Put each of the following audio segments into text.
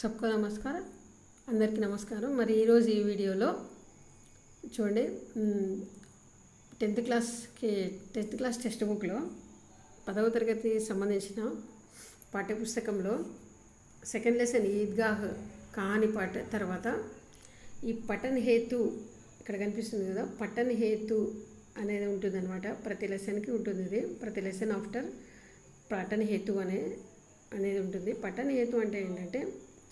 सबको नमस्कार अंदर की नमस्कार మరి ఈరోజు ఈ వీడియోలో చూడండి 10th క్లాస్ టెక్స్ట్ బుక్లో 10వ తరగతి సంబంధించిన పాఠ్యపుస్తకంలో సెకండ్ లెసన్ ఈద్గాహ్ కహానీ పాఠ తర్వాత ఈ పఠన్ హేతు ఇక్కడ కనిపిస్తుంది కదా పఠన్ హేతు అనేది ఉంటుందన్నమాట. ప్రతి లెసన్కి ఉంటుంది. ఇది ప్రతి లెసన్ ఆఫ్టర్ పఠన్ హేతు అనేది ఉంటుంది. పఠన్ హేతు అంటే ఏంటంటే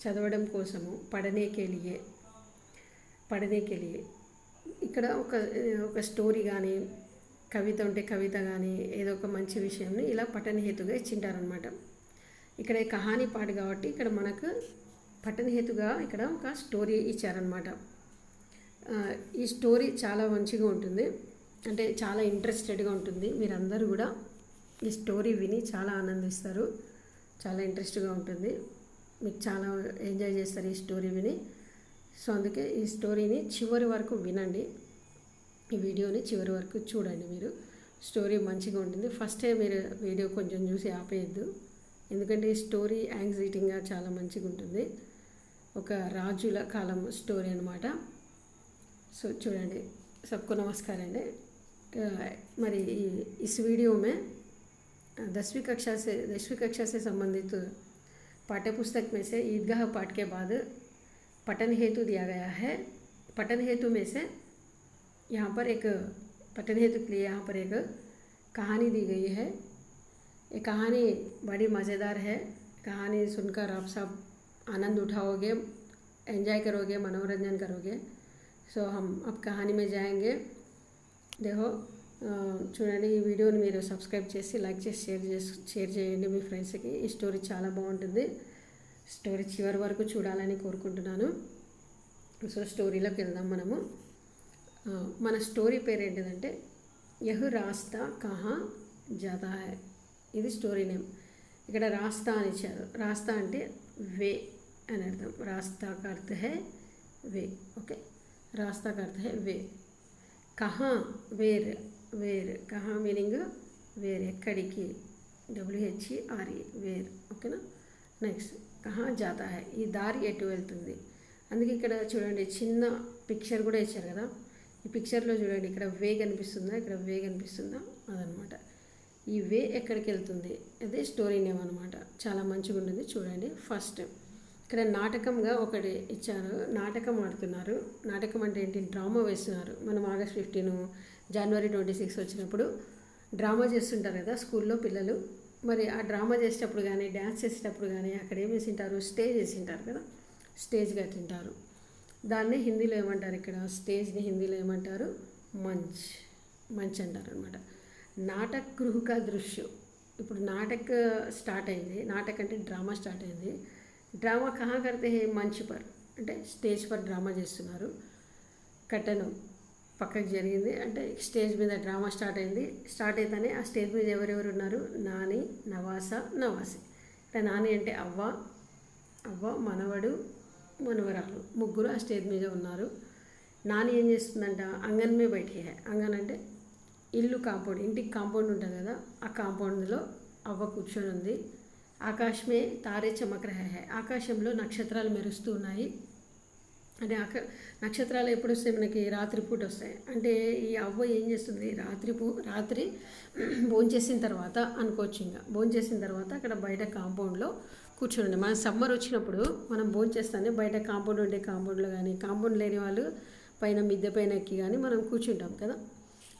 చదవడం కోసము పడనేకే లియే ఇక్కడ ఒక స్టోరీ కానీ కవిత ఉంటే కవిత కానీ ఏదో ఒక మంచి విషయంని ఇలా పఠన్ హేతుగా ఇచ్చింటారనమాట. ఇక్కడ కహానీ పాట కాబట్టి ఇక్కడ మనకు పఠన్ హేతుగా ఇక్కడ ఒక స్టోరీ ఇచ్చారనమాట. ఈ స్టోరీ చాలా మంచిగా ఉంటుంది, అంటే చాలా ఇంట్రెస్టెడ్గా ఉంటుంది. మీరందరూ కూడా ఈ స్టోరీ విని చాలా ఆనందిస్తారు, చాలా ఇంట్రెస్ట్గా ఉంటుంది, మీకు చాలా ఎంజాయ్ చేస్తారు ఈ స్టోరీ విని. సో అందుకే ఈ స్టోరీని చివరి వరకు వినండి, ఈ వీడియోని చివరి వరకు చూడండి. మీరు స్టోరీ మంచిగా ఉంటుంది. ఫస్టే మీరు వీడియో కొంచెం చూసి ఆపేయద్దు, ఎందుకంటే ఈ స్టోరీ యాంగ్జైటీగా చాలా మంచిగా ఉంటుంది. ఒక రాజుల కాలం స్టోరీ అనమాట. సో చూడండి. सबको नमस्कार అండి. మరి इस वीडियो में 10वीं कक्षा से संबंधित पाठ्यपुस्तक में से ईदगाह पाठ के बाद पठन हेतु दिया गया है. पठन हेतु में से यहाँ पर एक पठन हेतु के लिए यहाँ पर एक कहानी दी गई है. ये कहानी बड़ी मज़ेदार है. कहानी सुनकर आप सब आनंद उठाओगे, एंजॉय करोगे, मनोरंजन करोगे. सो हम अब कहानी में जाएंगे. देखो చూడండి, ఈ వీడియోని మీరు సబ్స్క్రైబ్ చేసి లైక్ చేసి షేర్ చేయండి మీ ఫ్రెండ్స్కి. ఈ స్టోరీ చాలా బాగుంటుంది. స్టోరీ చివరి వరకు చూడాలని కోరుకుంటున్నాను. సో స్టోరీలోకి వెళ్దాం మనము. మన స్టోరీ పేరు ఏంటిదంటే యహ్ రాస్తా కహా జాతా హై. ఇది స్టోరీ నేమ్. ఇక్కడ రాస్తా అని ఇచ్చారు. రాస్తా అంటే వే అని అర్థం. రాస్తా కా అర్థ హై వే. ఓకే, రాస్తా కా అర్థ హై వే. కహా వేర్. కహా మీనింగ్ వేర్, ఎక్కడికి, WHERE వేర్. ఓకేనా. నెక్స్ట్ కహా జాతా హై, ఈ దారి ఎటు వెళ్తుంది. అందుకే ఇక్కడ చూడండి చిన్న పిక్చర్ కూడా ఇచ్చారు కదా. ఈ పిక్చర్లో చూడండి, ఇక్కడ వే కనిపిస్తుందా, ఇక్కడ వే కనిపిస్తుందా, అదనమాట. ఈ వే ఎక్కడికి వెళ్తుంది అదే స్టోరీ నేమ్ అనమాట. చాలా మంచిగా ఉంటుంది. చూడండి. ఫస్ట్ ఇక్కడ నాటకంగా ఒకటి ఇచ్చారు. నాటకం ఆడుతున్నారు. నాటకం అంటే ఏంటి, డ్రామా వేస్తున్నారు. మనం August 15, January 26 వచ్చినప్పుడు డ్రామా చేస్తుంటారు కదా స్కూల్లో పిల్లలు. మరి ఆ డ్రామా చేసేటప్పుడు కానీ డ్యాన్స్ చేసేటప్పుడు కానీ అక్కడ ఏం వేసింటారు, స్టేజ్ వేసింటారు కదా, స్టేజ్ కట్టింటారు. దాన్ని హిందీలో ఏమంటారు, ఇక్కడ స్టేజ్ని హిందీలో ఏమంటారు, మంచ్ అంటారు అనమాట. నాటక్ గృహ దృశ్యం. ఇప్పుడు నాటక్ స్టార్ట్ అయింది. నాటక్ అంటే డ్రామా స్టార్ట్ అయింది. డ్రామా కహా కడితే మంచ్ పర్ అంటే స్టేజ్ పర్ డ్రామా చేస్తున్నారు. కట్టను పక్కకు జరిగింది అంటే స్టేజ్ మీద డ్రామా స్టార్ట్ అయింది. స్టార్ట్ అయితేనే ఆ స్టేజ్ మీద ఎవరెవరు ఉన్నారు, నాని, నవాసి. ఇక్కడ నాని అంటే అవ్వ, మనవడు, మనవరాలు, ముగ్గురు ఆ స్టేజ్ మీద ఉన్నారు. నాని ఏం చేస్తుందంట, అంగన్ మే బయటికి హై. అంగన్ అంటే ఇల్లు, కాంపౌండ్, ఇంటికి కాంపౌండ్ ఉంటుంది కదా, ఆ కాంపౌండ్లో అవ్వ కూర్చొని ఉంది. ఆకాశమే తారే చమక్ రహే హై. ఆకాశంలో నక్షత్రాలు మెరుస్తూ ఉన్నాయి. అంటే నక్షత్రాలు ఎప్పుడు వస్తాయి, మనకి రాత్రిపూట వస్తాయి. అంటే ఈ అవ్వ ఏం చేస్తుంది, రాత్రి భోంచేసిన తర్వాత అనుకోవచ్చు. ఇంకా భోంచేసిన తర్వాత అక్కడ బయట కాంపౌండ్లో కూర్చోండి. మన సమ్మర్ వచ్చినప్పుడు మనం భోంచేస్తానే బయట కాంపౌండ్ ఉండే కాంపౌండ్లో కానీ, కాంపౌండ్ లేని వాళ్ళు పైన మిద్దె పైన ఎక్కి కానీ మనం కూర్చుంటాం కదా.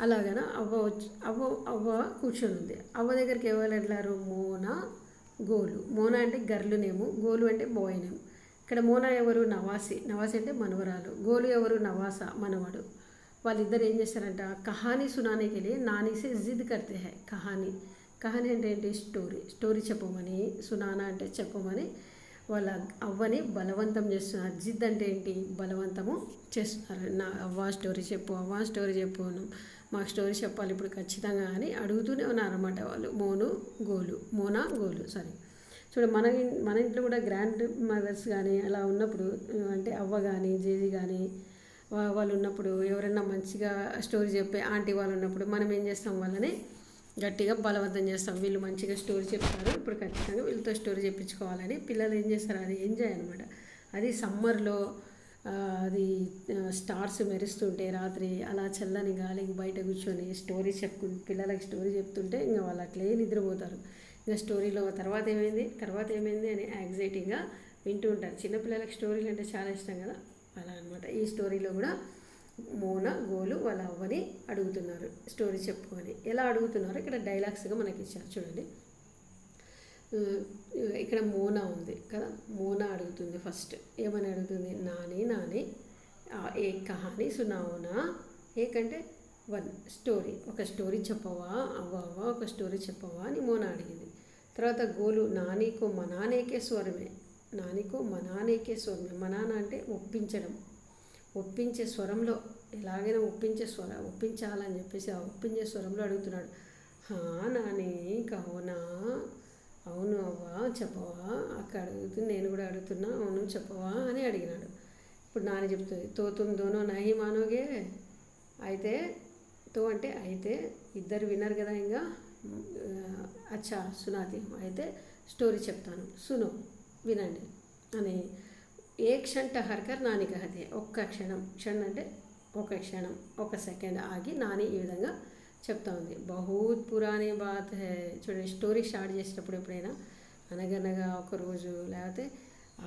అలాగన అవ్వ కూర్చొని ఉంది. అవ్వ దగ్గరికి ఎవరు వెళ్ళారు, మోనా, గోలు. మోనా అంటే గర్ల్ నేము, గోలు అంటే బాయ్ నేమ్. ఇక్కడ మోనా ఎవరు, నవాసి అంటే మనవరాలు. గోలు ఎవరు, నవాస మనవడు. వాళ్ళిద్దరు ఏం చేస్తారంట, కహానీ సునానేకి వెళ్ళి నానీసే జిద్ కర్తే హై. కహానీ అంటే ఏంటి, స్టోరీ చెప్పమని, సునానా అంటే చెప్పమని వాళ్ళ అవ్వని బలవంతం చేస్తున్నారు. జిద్ అంటే ఏంటి, బలవంతము చేస్తున్నారు. నా అవ్వ స్టోరీ చెప్పు మాకు స్టోరీ చెప్పాలి ఇప్పుడు ఖచ్చితంగా అని అడుగుతూనే ఉన్నారన్నమాట వాళ్ళు. మోనా గోలు చూడ మన ఇంట్లో కూడా గ్రాండ్ మదర్స్ కానీ అలా ఉన్నప్పుడు, అంటే అవ్వ కానీ జేజీ కానీ వాళ్ళు ఉన్నప్పుడు, ఎవరైనా మంచిగా స్టోరీ చెప్పే ఆంటీ వాళ్ళు ఉన్నప్పుడు మనం ఏం చేస్తాం, వాళ్ళని గట్టిగా బలవంతం చేస్తాం. వీళ్ళు మంచిగా స్టోరీ చెప్తారు, ఇప్పుడు ఖచ్చితంగా వీళ్ళతో స్టోరీ చెప్పించుకోవాలని పిల్లలు ఏం చేస్తారు, అది ఎంజాయ్ అనమాట. అది సమ్మర్లో అది స్టార్స్ మెరుస్తుంటే రాత్రి అలా చల్లని గాలికి బయట కూర్చొని స్టోరీ పిల్లలకి స్టోరీ చెప్తుంటే ఇంకా వాళ్ళు అట్లే నిద్రపోతారు. ఇంకా స్టోరీలో తర్వాత ఏమైంది అని యాంగ్జైటీగా వింటూ ఉంటారు. చిన్నపిల్లలకి స్టోరీలు అంటే చాలా ఇష్టం కదా, అలా అనమాట. ఈ స్టోరీలో కూడా మోనా గోలు వాళ్ళ అవ్వని అడుగుతున్నారు స్టోరీ చెప్పుకొని. ఎలా అడుగుతున్నారో ఇక్కడ డైలాగ్స్గా మనకి ఇచ్చారు చూడండి. ఇక్కడ మోనా ఉంది కదా, మోనా అడుగుతుంది ఫస్ట్. ఏమని అడుగుతుంది, నాని నాని ఏ కహాని సునావునా, ఏకంటే 1 స్టోరీ, ఒక స్టోరీ చెప్పవా అవ్వ ఒక స్టోరీ చెప్పవా అని మోనా అడిగింది. తర్వాత గోలు నానికో మనానేకే స్వరమే, మనాన అంటే ఒప్పించే స్వరంలో, ఎలాగైనా ఒప్పించాలని చెప్పేసి ఆ ఒప్పించే స్వరంలో అడుగుతున్నాడు. నాని కహోనా, అవును అవ్వ చెప్పవా, అక్కడ అడుగుతుంది, నేను కూడా అడుగుతున్నా, అవును చెప్పవా అని అడిగినాడు. ఇప్పుడు నాని చెప్తుంది, తో తుమ్ దోనో నహీ మానోగే, అయితే తో అంటే అయితే, ఇద్దరు విన్నారు కదా, ఇంకా అచ్చా సునాతి, అయితే స్టోరీ చెప్తాను, సునో వినండి అని ఏ క్షణ్ టహర్కర్ నాని కహతే, ఒక్క క్షణం, క్షణం అంటే ఒక క్షణం, ఒక సెకండ్ ఆగి నాని ఈ విధంగా చెప్తా ఉంది. బహుత్ పురాణి బాత్ హై, చూడండి స్టోరీ స్టార్ట్ చేసేటప్పుడు ఎప్పుడైనా అనగనగా ఒక రోజు లేకపోతే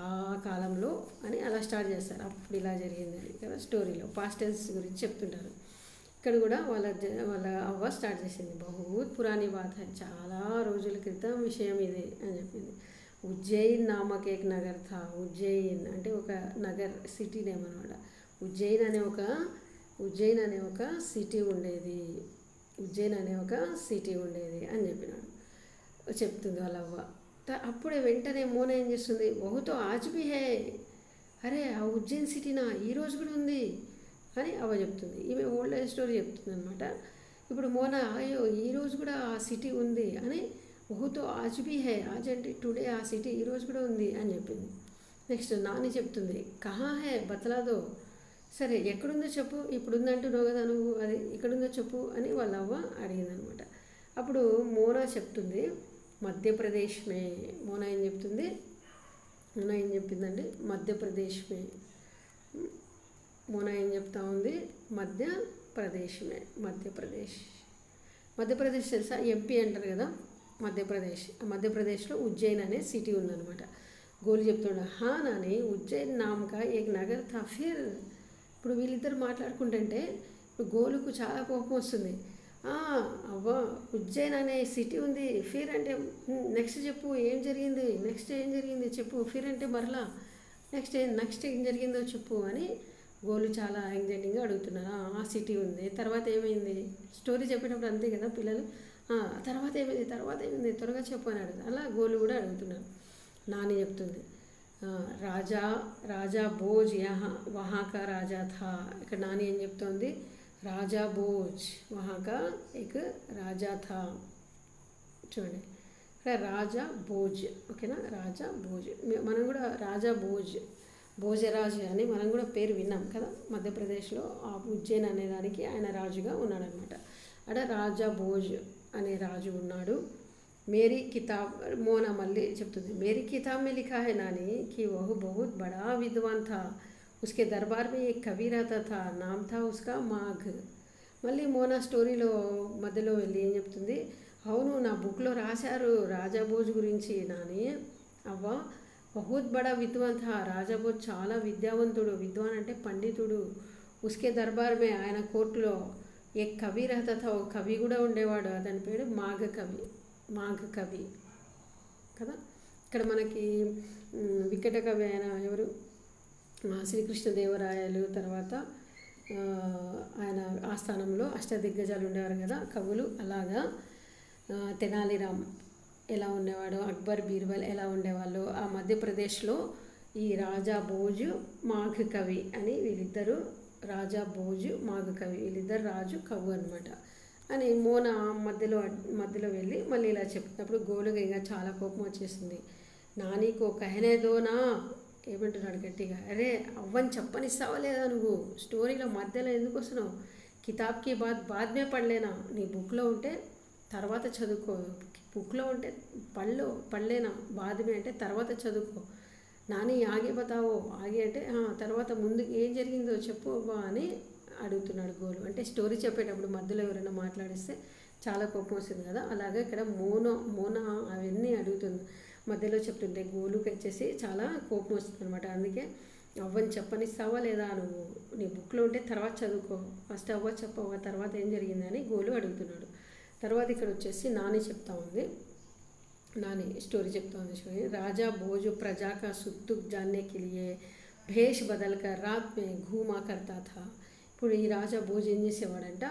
ఆ కాలంలో అని అలా స్టార్ట్ చేస్తారు, అప్పుడు ఇలా జరిగిందని కదా స్టోరీలో పాస్ట్ టెన్స్ గురించి చెప్తుంటారు. ఇక్కడ కూడా వాళ్ళ అవ్వ స్టార్ట్ చేసింది, బహుత్ పురాణి బాత్ హై, చాలా రోజుల క్రితం విషయం ఇది అని చెప్పింది. ఉజ్జయిన్ నామక్ ఏక్ నగర్ థా, ఉజ్జయిన్ అంటే ఒక నగర్, సిటీ నేమ్ అనమాట. ఉజ్జయిన్ అనే ఒక సిటీ ఉండేది, అని చెప్పినాడు, చెప్తుంది వాళ్ళ అవ్వ. అప్పుడే వెంటనే మోన ఏం చేస్తుంది, బహుతో ఆజ్ భీ హై, అరే ఆ ఉజ్జయిన్ సిటీనా ఈరోజు కూడా ఉంది అని అవ్వ చెప్తుంది. ఈమె ఓల్డ్ ఏజ్ స్టోరీ చెప్తుంది అనమాట. ఇప్పుడు మోన అయ్యో ఈరోజు కూడా ఆ సిటీ ఉంది అని, బహుతో ఆజ్ భీ హై, ఆజ్ అంటే టుడే, ఆ సిటీ ఈరోజు కూడా ఉంది అని చెప్పింది. నెక్స్ట్ నాని చెప్తుంది, కహా హై బతలాదో, సరే ఎక్కడుందో చెప్పు, ఇప్పుడు ఉందంటున్నావు కదా నువ్వు, అది ఎక్కడుందో చెప్పు అని వాళ్ళ అవ్వ అడిగిందనమాట. అప్పుడు మోనా చెప్తుంది, మధ్యప్రదేశ్ మే, మోనా ఏం చెప్పిందండి, మధ్యప్రదేశ్ మోనా ఏం చెప్తా ఉంది, మధ్యప్రదేశ్ తెలుసా, ఎంపీ అంటారు కదా మధ్యప్రదేశ్లో ఉజ్జయిన్ అనే సిటీ ఉందన్నమాట. గోలు చెప్తున్నాడు, నాని ఉజ్జయిన్ నామక ఏక్ నగర్ థా ఫిర్. ఇప్పుడు వీళ్ళిద్దరు మాట్లాడుకుంటుంటే ఇప్పుడు గోలుకు చాలా కోపం వస్తుంది. అవ్వ ఉజ్జయిన్ అనే సిటీ ఉంది, ఫిర్ అంటే నెక్స్ట్ చెప్పు ఏం జరిగింది, చెప్పు, ఫిర్ అంటే మరలా నెక్స్ట్ ఏం జరిగిందో చెప్పు అని గోలు చాలా యాంగ్జైటీగా అడుగుతున్నారు. ఆ సిటీ ఉంది, తర్వాత ఏమైంది, స్టోరీ చెప్పేటప్పుడు అంతే కదా పిల్లలు, తర్వాత ఏమైంది త్వరగా చెప్పు అని అడుగుతారు. అలా గోలు కూడా అడుగుతున్నారు. నాని చెప్తుంది, రాజా భోజ్ వహాకా రాజా థా. ఇక్కడ నాని ఏం చెప్తోంది, రాజా భోజ్ వహాకా ఏక్ రాజా థా. చూడండి ఇక్కడ రాజా భోజ్, ఓకేనా, రాజా భోజ్. మనం కూడా రాజా భోజరాజు అని మనం కూడా పేరు విన్నాం కదా మధ్యప్రదేశ్లో. ఆ ఉజ్జయిన్ అనే దానికి ఆయన రాజుగా ఉన్నాడనమాట. అక్కడ రాజా భోజ్ అనే రాజు ఉన్నాడు. मेरी किताब, मोना मल्ली చెప్తుంది, मेरी किताब में लिखा है नानी कि वह बहुत बड़ा विद्वान था, उसके दरबार में एक कवि रहता था, नाम था उसका माघ. మళ్ళీ మోనా స్టోరీలో మధ్యలో వెళ్ళి ఏం చెప్తుంది, అవును నా బుక్లో రాశారు రాజా భోజ్ గురించి నాని, అవ్వ బహుత్ బడా విద్వాన్ థా, రాజా భోజ్ చాలా విద్యావంతుడు, విద్వాన్ అంటే పండితుడు, ఉస్కే దర్బార్ మే ఆయన కోర్టులో ఏ కవి రహతా థా, ఒక కవి కూడా ఉండేవాడు, అతని పేరు మాఘ కవి కదా. ఇక్కడ మనకి వికట కవి ఆయన ఎవరు, శ్రీకృష్ణదేవరాయలు, తర్వాత ఆయన ఆస్థానంలో అష్టదిగ్గజాలు ఉండేవారు కదా కవులు. అలాగా తెనాలిరామ్ ఎలా ఉండేవాడు, అక్బర్ బీర్బల్ ఎలా ఉండేవాళ్ళు, ఆ మధ్యప్రదేశ్లో ఈ రాజా భోజ్ మాఘ కవి అని వీళ్ళిద్దరు, రాజా భోజ్ మాఘ కవి, వీళ్ళిద్దరు రాజు కవు అనమాట అని మోన మధ్యలో వెళ్ళి మళ్ళీ ఇలా చెప్పినప్పుడు గోలుగా ఇంకా చాలా కోపం వచ్చేసింది. నానీకో కహనేదోనా, ఏమంటున్నాడు గట్టిగా, అరే అవ్వని చెప్పనిస్తావా లేదా నువ్వు, స్టోరీలో మధ్యలో ఎందుకు వస్తున్నావు, కితాబ్కి బాద్మే పడలేనా, నీ బుక్లో ఉంటే తర్వాత చదువుకో, బుక్లో ఉంటే పళ్ళేనా బాధమే అంటే తర్వాత చదువుకో, నాని ఆగే బతావో, ఆగే అంటే తర్వాత ముందు ఏం జరిగిందో చెప్పు అబ్బా అని అడుగుతున్నాడు గోలు. అంటే స్టోరీ చెప్పేటప్పుడు మధ్యలో ఎవరైనా మాట్లాడిస్తే చాలా కోపం వస్తుంది కదా, అలాగే ఇక్కడ మోన అవన్నీ అడుగుతుంది మధ్యలో చెప్తుంటే గోలుకి వచ్చేసి చాలా కోపం వస్తుంది అనమాట. అందుకే అవ్వని చెప్పనిస్తావా లేదా, నువ్వు నీ బుక్లో ఉంటే తర్వాత చదువుకో, ఫస్ట్ అవ్వ చెప్పవా తర్వాత ఏం జరిగిందని గోలు అడుగుతున్నాడు. తర్వాత ఇక్కడ వచ్చేసి నాని చెప్తా ఉంది, नानी स्टोरी చెప్తా ఉంది చూడండి. राजा भोज प्रजा का सुख दुख जानने के लिए भेष बदल कर रात में घूमा करता था. ఇప్పుడు ఈ రాజా భోజ్ ఏం చేసేవాడంట,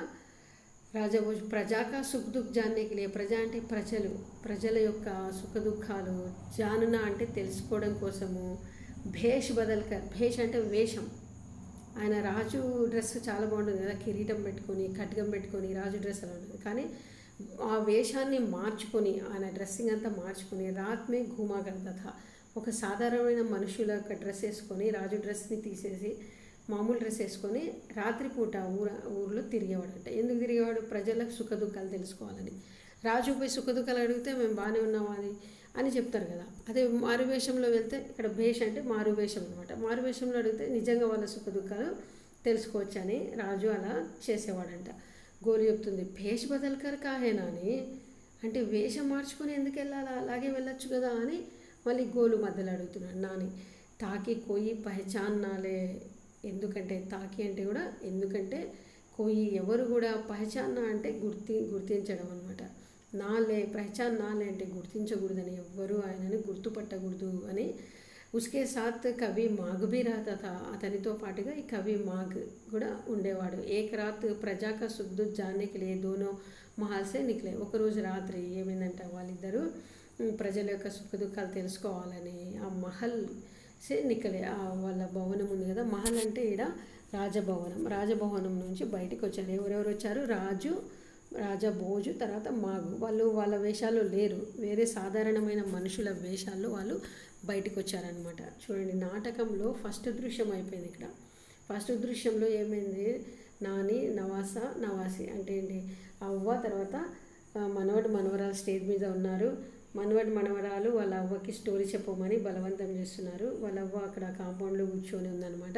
రాజా భోజ్ ప్రజాకా సుఖ దుఃఖ్ జాన్నేకి లియే, ప్రజ అంటే ప్రజల యొక్క సుఖ దుఃఖాలు, జానున అంటే తెలుసుకోవడం కోసము, భేష్ బదల్కర్, భేష్ అంటే వేషం, ఆయన రాజు డ్రెస్ చాలా బాగుంటుంది కదా, కిరీటం పెట్టుకొని ఖడ్గం పెట్టుకొని రాజు డ్రెస్ అలా ఉంటుంది, కానీ ఆ వేషాన్ని మార్చుకొని ఆయన డ్రెస్సింగ్ అంతా మార్చుకొని రాత్మే ఘూమా కర్తా థా, ఒక సాధారణమైన మనుషుల యొక్క డ్రెస్ వేసుకొని రాజు డ్రెస్ని తీసేసి మామూలు డ్రెస్ వేసుకొని రాత్రిపూట ఊర్లో తిరిగేవాడంట. ఎందుకు తిరిగేవాడు, ప్రజలకు సుఖ దుఃఖాలు తెలుసుకోవాలని. రాజుపై సుఖ దుఃఖాలు అడిగితే మేము బాగానే ఉన్నాము అని చెప్తారు కదా. అదే మారువేషంలో వెళ్తే, ఇక్కడ భేష్ అంటే మారువేషం అనమాట, మారువేషంలో అడిగితే నిజంగా వాళ్ళ సుఖ దుఃఖాలు తెలుసుకోవచ్చని రాజు అలా చేసేవాడంట. గోలు చెప్తుంది, భేష్ బదల్కర్ కాహేనా అని, అంటే వేషం మార్చుకొని ఎందుకు వెళ్ళాలా, అలాగే వెళ్ళొచ్చు కదా అని మళ్ళీ గోలు మధ్యలో అడుగుతున్నాడు నాని. తాకి కోయి పహచాన్ నాలే, ఎందుకంటే తాకి అంటే కూడా ఎందుకంటే కోయి ఎవరు కూడా, పహచాన్ అంటే గుర్తించడం అనమాట, నాలే పహచాన్ నాలే అంటే గుర్తించకూడదని, ఎవ్వరూ ఆయనని గుర్తుపట్టకూడదు అని. ఉస్కే సాత్ కవి మాగ్ భీ రహతా థా, అతనితో పాటుగా ఈ కవి మాగ్ కూడా ఉండేవాడు. ఏక్ రాత్ ప్రజా కా సుఖ్ దుఃఖ్ జాన్నే కే లియే దోనో మహల్ సే నిక్లే, ఒకరోజు రాత్రి ఏమైందంటే వాళ్ళిద్దరూ ప్రజల యొక్క సుఖ దుఃఖాలు తెలుసుకోవాలని ఆ మహల్ సే నికలే, వాళ్ళ భవనం ఉంది కదా, మహల్ అంటే ఈడ రాజభవనం నుంచి బయటికి వచ్చారు. ఎవరెవరు వచ్చారు, రాజా భోజు తర్వాత మాగు, వాళ్ళు వాళ్ళ వేషాల్లో లేరు, వేరే సాధారణమైన మనుషుల వేషాల్లో వాళ్ళు బయటకు వచ్చారనమాట. చూడండి, నాటకంలో ఫస్ట్ దృశ్యం అయిపోయింది. ఇక్కడ ఫస్ట్ దృశ్యంలో ఏమైంది, నాని నవాసి అంటే ఏంటి, అవ్వ తర్వాత మనవరాలు స్టేజ్ మీద ఉన్నారు. మనవరాలు వాళ్ళ అవ్వకి స్టోరీ చెప్పమని బలవంతం చేస్తున్నారు. వాళ్ళ అవ్వ అక్కడ కాంపౌండ్లో కూర్చొని ఉందన్నమాట.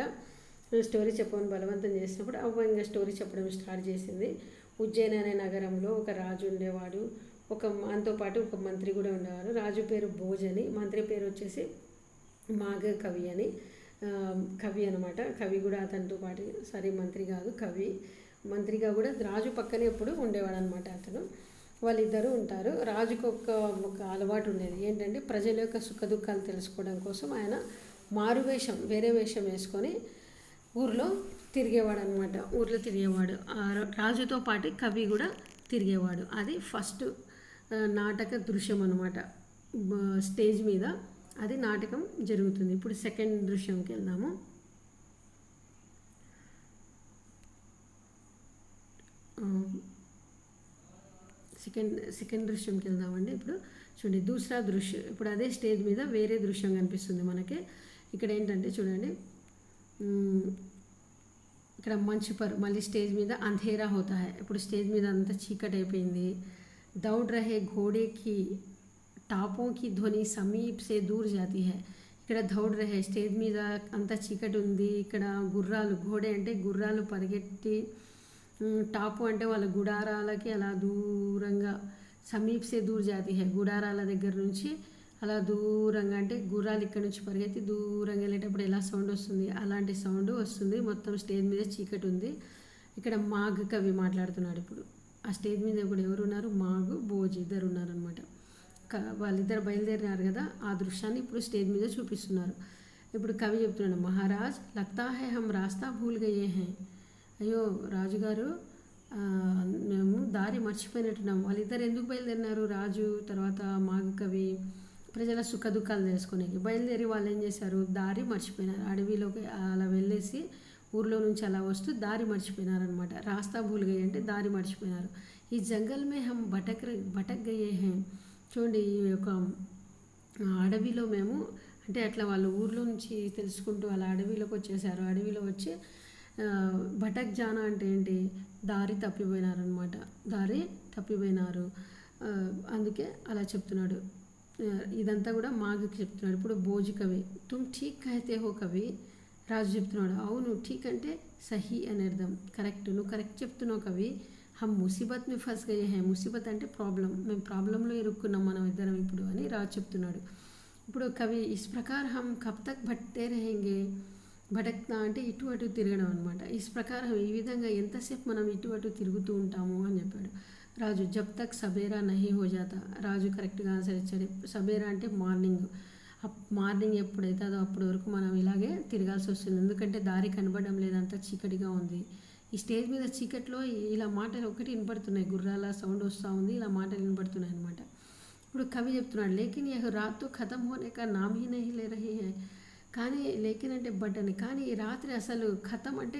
స్టోరీ చెప్పమని బలవంతం చేసినప్పుడు అవ్వ ఇంకా స్టోరీ చెప్పడం స్టార్ట్ చేసింది. ఉజ్జయిని అనే నగరంలో ఒక రాజు ఉండేవాడు, ఆయనతో పాటు ఒక మంత్రి కూడా ఉండేవారు. రాజు పేరు భోజ్ అని, మంత్రి పేరు వచ్చేసి మాగ కవి అనమాట. కవి కూడా అతనితో పాటు, మంత్రి కాదు కవి, మంత్రిగా కూడా రాజు పక్కనే ఎప్పుడు ఉండేవాడు అనమాట అతను. వాళ్ళిద్దరూ ఉంటారు. రాజుకు ఒక అలవాటు ఉండేది ఏంటంటే, ప్రజల యొక్క సుఖ దుఃఖాలు తెలుసుకోవడం కోసం ఆయన మారువేషం, వేరే వేషం వేసుకొని ఊర్లో తిరిగేవాడు. రాజుతో పాటు కవి కూడా తిరిగేవాడు. అది ఫస్ట్ నాటక దృశ్యం అనమాట, స్టేజ్ మీద అది నాటకం జరుగుతుంది. ఇప్పుడు సెకండ్ దృశ్యంకి వెళ్దాము. సెకండ్ దృశ్యంకి వెళ్దామండి. ఇప్పుడు చూడండి, దూసరా దృశ్యం, ఇప్పుడు అదే స్టేజ్ మీద వేరే దృశ్యం కనిపిస్తుంది మనకి. ఇక్కడ ఏంటంటే చూడండి, ఇక్కడ మళ్ళీ స్టేజ్ మీద అంధేరా హోతా హై, ఇప్పుడు స్టేజ్ మీద అంతా చీకటి అయిపోయింది. దౌడ్ రహే ఘోడే కి టాపోं की ధ్వని సమీప్ సే దూర్ జాతీ హై, ఇక్కడ దౌడ్ రహే స్టేజ్ మీద అంతా చీకటి ఉంది. ఇక్కడ గుర్రాలు, ఘోడే అంటే గుర్రాలు పరిగెట్టి, టాపు అంటే వాళ్ళ గుడారాలకి అలా దూరంగా, సమీప్ సే దూర్ జాతీ హై గుడారాల దగ్గర నుంచి అలా దూరంగా, అంటే గుర్రాలు ఇక్కడ నుంచి పరిగెత్తి దూరంగా వెళ్ళేటప్పుడు ఎలా సౌండ్ వస్తుంది అలాంటి సౌండ్ వస్తుంది. మొత్తం స్టేజ్ మీద చీకటి ఉంది. ఇక్కడ మాగ్ కవి మాట్లాడుతున్నాడు. ఇప్పుడు ఆ స్టేజ్ మీద ఇప్పుడు ఎవరు ఉన్నారు, మాగు భోజ్ ఇద్దరు ఉన్నారనమాట. వాళ్ళిద్దరు బయలుదేరినారు కదా, ఆ దృశ్యాన్ని ఇప్పుడు స్టేజ్ మీద చూపిస్తున్నారు. ఇప్పుడు కవి చెప్తున్నాడు, మహారాజ్ లగ్తా హై హమ్ రాస్తా భూల్ గయే హై, అయ్యో రాజుగారు మేము దారి మర్చిపోయినట్టున్నాం. వాళ్ళిద్దరు ఎందుకు బయలుదేరినారు, రాజు తర్వాత మాగు కవి, ప్రజల సుఖ దుఃఖాలు తెలుసుకునేకి బయలుదేరి వాళ్ళు ఏం చేశారు, దారి మర్చిపోయినారు. అడవిలోకి అలా వెళ్ళేసి ఊర్లో నుంచి అలా వస్తూ దారి మర్చిపోయినారనమాట. రాస్తా భూల్ గయే అంటే దారి మర్చిపోయినారు. ఈ జంగల్ మే హమ్ భటక్ గయే హై, చూడండి ఈ యొక్క అడవిలో మేము, అంటే అట్లా వాళ్ళు ఊర్లో నుంచి తెలుసుకుంటూ అలా అడవిలోకి వచ్చేసారు. అడవిలో వచ్చి భటక్ జానా అంటే ఏంటి, దారి తప్పిపోయినారు. అందుకే అలా చెప్తున్నాడు. ఇదంతా కూడా మాగుకి చెప్తున్నాడు. ఇప్పుడు భోజు కవి తుమ్ ఠీక్ కహతే హో కవి, రాజు చెప్తున్నాడు. అవును, ఠీక్ అంటే సహీ అని అర్థం, కరెక్ట్, నువ్వు కరెక్ట్ చెప్తున్నావు కవి. హమ్ ముసీబత్ మీ ఫస్ గయే హై, ముసీబత్ అంటే ప్రాబ్లం, మేము ప్రాబ్లంలో ఇరుక్కున్నాం మనం ఇద్దరం ఇప్పుడు అని రాజు చెప్తున్నాడు. ఇప్పుడు కవి ఇస్ ప్రకార్ హమ్ కబ్ తక్ భట్తే రహేంగే, భటక్నా అంటే ఇటు అటు తిరగడం అనమాట. ఇస్ ప్రకారం ఈ విధంగా ఎంతసేపు మనం ఇటు అటు తిరుగుతూ ఉంటాము అని చెప్పాడు రాజు. జబ్ తక్ సబేరా నహీ హో జాతా, రాజు కరెక్ట్గా ఆన్సర్ ఇచ్చాడు. సబేరా అంటే మార్నింగ్, మార్నింగ్ ఎప్పుడైతుందో అప్పటి వరకు మనం ఇలాగే తిరగాల్సి వస్తుంది. ఎందుకంటే దారి కనబడడం లేదంతా చీకటిగా ఉంది. ఈ స్టేజ్ మీద చీకట్లో ఇలా మాటలు ఒకటి వినపడుతున్నాయి, గుర్రాల సౌండ్ వస్తూ ఉంది, ఇలా మాటలు వినపడుతున్నాయి అనమాట. ఇప్పుడు కవి చెప్తున్నాడు, లేకిన్ యహ్ రాత్ తో ఖతం హోనే కా నామ్ హీ నహీ లే రహీ హై, కానీ లేకిన్ అంటే బట్ అని, కానీ ఈ రాత్రి అసలు ఖతం అంటే